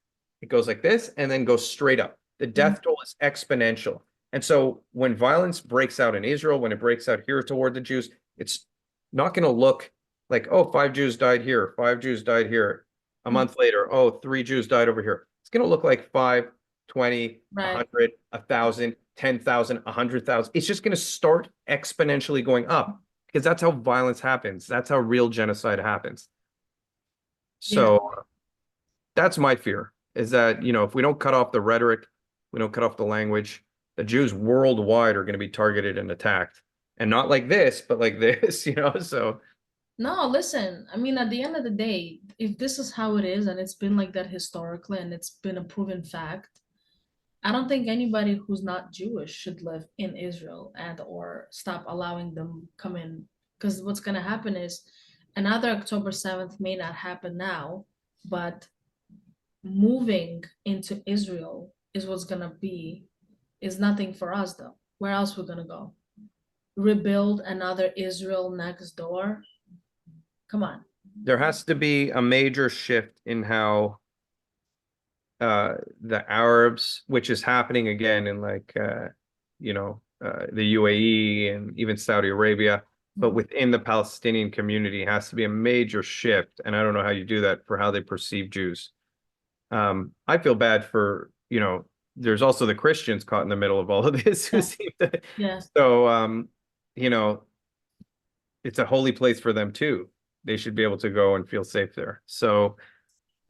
It goes like this and then goes straight up. The death toll is exponential. And so when violence breaks out in Israel, when it breaks out here toward the Jews, it's not going to look like, oh, 5 Jews died here, 5 Jews died here. A month later, oh, 3 Jews died over here. It's going to look like 5, 20,
Right.
100, 1,000, 10,000, 100,000. It's just going to start exponentially going up because that's how violence happens. That's how real genocide happens. So that's my fear, is that, if we don't cut off the rhetoric, we don't cut off the language, the Jews worldwide are going to be targeted and attacked. And not like this, but like this, so.
No, listen, I mean, at the end of the day, if this is how it is and it's been like that historically and it's been a proven fact, I don't think anybody who's not Jewish should live in Israel and or stop allowing them come in. Because what's going to happen is another October 7th may not happen now, but moving into Israel is what's going to be, is nothing for us though. Where else we're going to go? Rebuild another Israel next door? Come on.
There has to be a major shift in how the Arabs, which is happening again in like the UAE and even Saudi Arabia, but within the Palestinian community has to be a major shift. And I don't know how you do that for how they perceive Jews. I feel bad for, there's also the Christians caught in the middle of all of this who seem to, so it's a holy place for them too. They should be able to go and feel safe there. So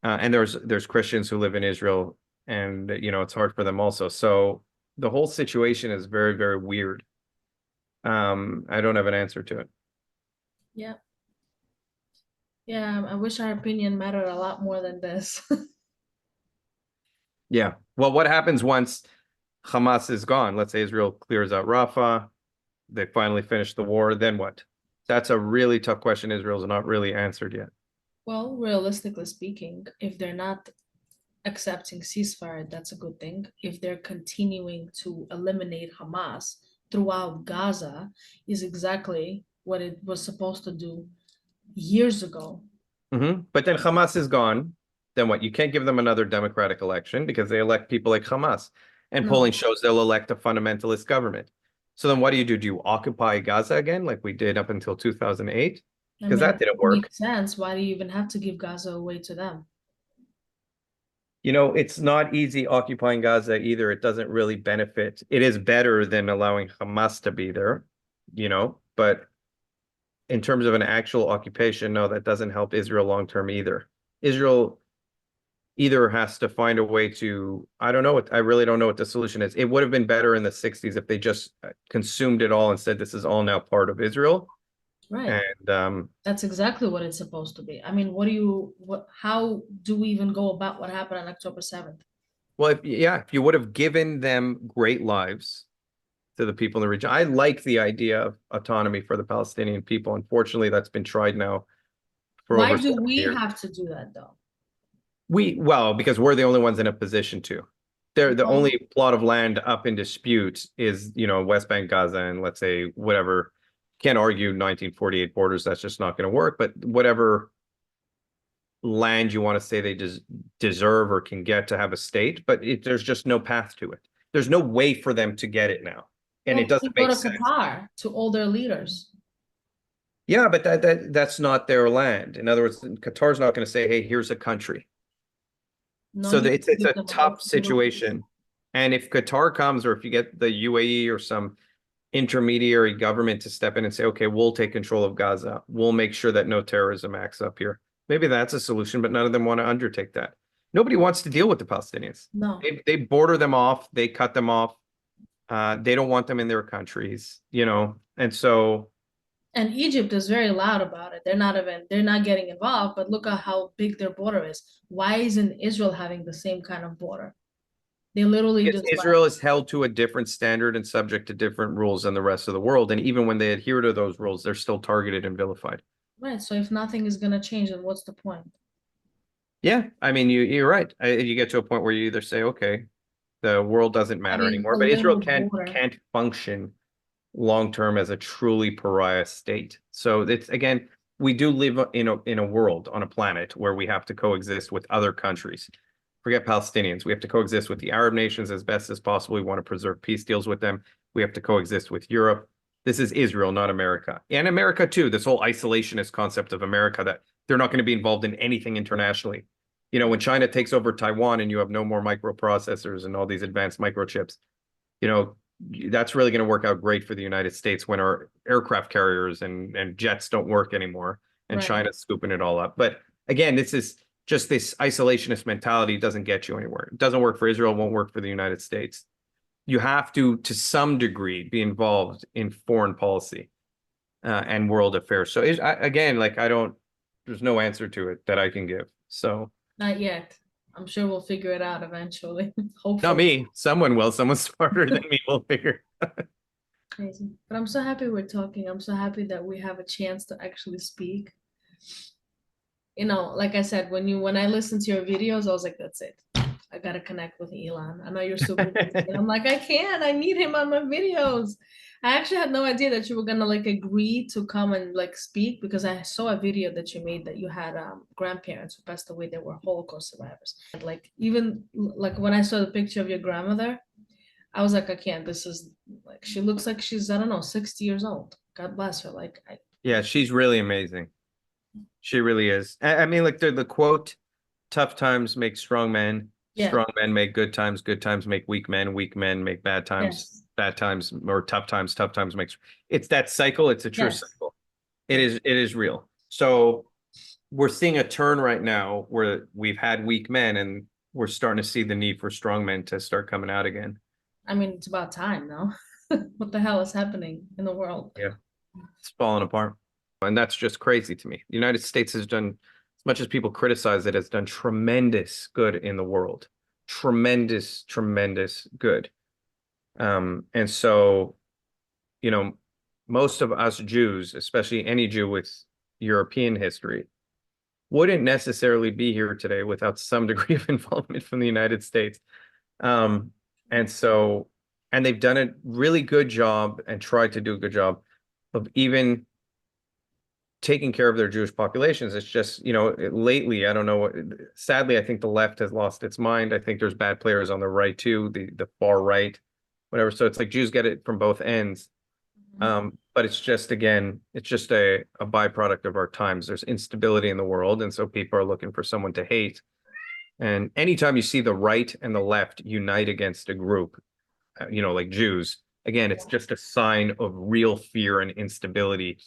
and there's Christians who live in Israel and it's hard for them also. So the whole situation is very, very weird. I don't have an answer to it.
Yeah. Yeah, I wish our opinion mattered a lot more than this.
Yeah. Well, what happens once Hamas is gone? Let's say Israel clears out Rafah, they finally finish the war, then what? That's a really tough question Israel's not really answered yet.
Well, realistically speaking, if they're not accepting ceasefire, that's a good thing. If they're continuing to eliminate Hamas throughout Gaza, is exactly what it was supposed to do years ago.
But then Hamas is gone. Then what? You can't give them another democratic election because they elect people like Hamas. And polling shows they'll elect a fundamentalist government. So then what do? Do you occupy Gaza again like we did up until 2008? Because that didn't work.
Makes sense. Why do you even have to give Gaza away to them?
It's not easy occupying Gaza either. It doesn't really benefit. It is better than allowing Hamas to be there, but in terms of an actual occupation, no, that doesn't help Israel long term either. Israel either has to find a way to, I really don't know what the solution is. It would have been better in the 60s if they just consumed it all and said this is all now part of Israel.
Right.
And
that's exactly what it's supposed to be. I mean, how do we even go about what happened on October 7th?
Well, if you would have given them great lives to the people in the region. I like the idea of autonomy for the Palestinian people. Unfortunately, that's been tried now for
Why
over
do we
years.
have to do that though?
Because we're the only ones in a position to. The only plot of land up in dispute is, West Bank, Gaza, and let's say whatever. Can't argue 1948 borders. That's just not going to work. But whatever land you want to say they deserve or can get to have a state, but there's just no path to it. There's no way for them to get it now. And it doesn't make sense.
Qatar to all their leaders.
Yeah, but that's not their land. In other words, Qatar's not going to say, "Hey, here's a country." So it's a tough situation. And if Qatar comes, or if you get the UAE or some intermediary government to step in and say, "Okay, we'll take control of Gaza. We'll make sure that no terrorism acts up here." Maybe that's a solution, but none of them want to undertake that. Nobody wants to deal with the Palestinians.
No,
they border them off. They cut them off. They don't want them in their countries, and so.
And Egypt is very loud about it. They're not getting involved, but look at how big their border is. Why isn't Israel having the same kind of border? They literally
Because
just
Israel is held to a different standard and subject to different rules than the rest of the world. And even when they adhere to those rules, they're still targeted and vilified.
right. So if nothing is gonna change, then what's the point?
Yeah, I mean, you're right. You get to a point where you either say, okay, the world doesn't
I
matter
mean,
anymore,
a
but Israel
little
can't
border.
can't function long term as a truly pariah state. So it's again, we do live in a world on a planet where we have to coexist with other countries. Forget Palestinians. We have to coexist with the Arab nations as best as possible. We want to preserve peace deals with them. We have to coexist with Europe. This is Israel, not America. And America too, this whole isolationist concept of America that they're not going to be involved in anything internationally. You know, when China takes over Taiwan and you have no more microprocessors and all these advanced microchips, you know, that's really going to work out great for the United States when our aircraft carriers and jets don't work anymore and
Right.
China's scooping it all up. But again, this is just this isolationist mentality doesn't get you anywhere. It doesn't work for Israel, it won't work for the United States. You have to some degree, be involved in foreign policy and world affairs. So again, like there's no answer to it that I can give. So
Not yet. I'm sure we'll figure it out eventually.
not
Hopefully.
me. Someone will. Someone smarter than me will figure.
Crazy. But I'm so happy we're talking. I'm so happy that we have a chance to actually speak. You know, like I said, when I listened to your videos, I was like, that's it. I gotta connect with Ilan. I know you're super busy. And I'm like, I can't. I need him on my videos. I actually had no idea that you were gonna like agree to come and like speak because I saw a video that you made that you had grandparents who passed away that were Holocaust survivors. And like even like when I saw the picture of your grandmother, I was like, I can't. This is like she looks like she's, I don't know, 60 years old. God bless her. Like
Yeah, she's really amazing. She really is. I mean, like the quote, tough times make
yeah,
strong men make good times make weak men make
yes,
bad times, or tough times makes it's that cycle. It's a true
yes.
cycle.
Yeah.
It is real. So we're seeing a turn right now where we've had weak men and we're starting to see the need for strong men to start coming out again.
I mean, it's about time, no? What the hell is happening in the world?
Yeah, it's falling apart. And that's just crazy to me. The United States has done, as much as people criticize it, has done tremendous good in the world. Tremendous, tremendous good. And so, you know, most of us Jews, especially any Jew with European history, wouldn't necessarily be here today without some degree of involvement from the United States. Um, and so, and they've done a really good job and tried to do a good job of even taking care of their Jewish populations. It's just, you know, lately, I don't know what, sadly, I think the left has lost its mind. I think there's bad players on the right too, the far right, whatever. So it's like Jews get it from both ends. But it's just, again, it's just a byproduct of our times. There's instability in the world. And so people are looking for someone to hate. And anytime you see the right and the left unite against a group, you know, like Jews, again, it's just a sign of real fear and instability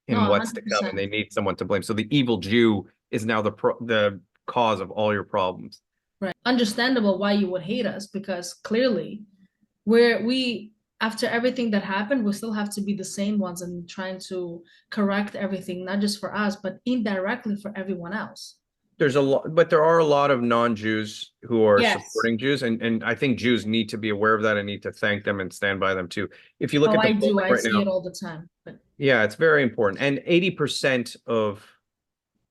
No,
in what's to come, and
100%.
they need someone to blame. So the evil Jew is now the cause of all your problems.
Right. Understandable why you would hate us because clearly we after everything that happened, we still have to be the same ones and trying to correct everything, not just for us, but indirectly for everyone else.
There's a lot, but there are a lot of non-Jews who are
Yes.
supporting Jews, and I think Jews need to be aware of that and need to thank them and stand by them too. If you look
Oh,
at the
I do.
polling
I
right
see
now,
it all the time. But
yeah, it's very important. And 80% of,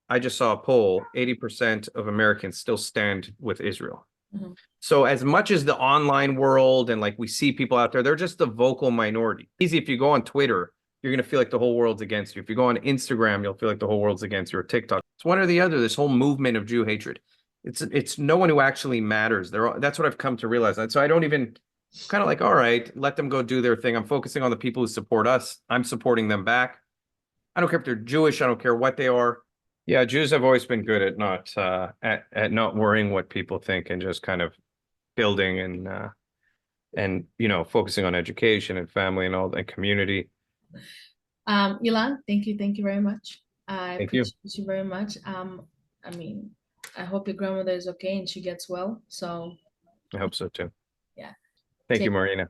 I just saw a poll, 80% of Americans still stand with Israel.
mhm.
So as much as the online world and like we see people out there, they're just the vocal minority. Easy, if you go on Twitter, you're going to feel like the whole world's against you. If you go on Instagram, you'll feel like the whole world's against you, or TikTok. It's one or the other, this whole movement of Jew hatred. It's no one who actually matters. That's what I've come to realize. And so I don't even kind of like, all right, let them go do their thing. I'm focusing on the people who support us. I'm supporting them back. I don't care if they're Jewish. I don't care what they are. Yeah, Jews have always been good at not at not worrying what people think and just kind of building and you know, focusing on education and family and all and community.
Ilan, thank you very much. I
Thank you.
appreciate you very much. I mean, I hope your grandmother is okay and she gets well. So
I hope so too.
yeah,
Thank you,
take
Marina.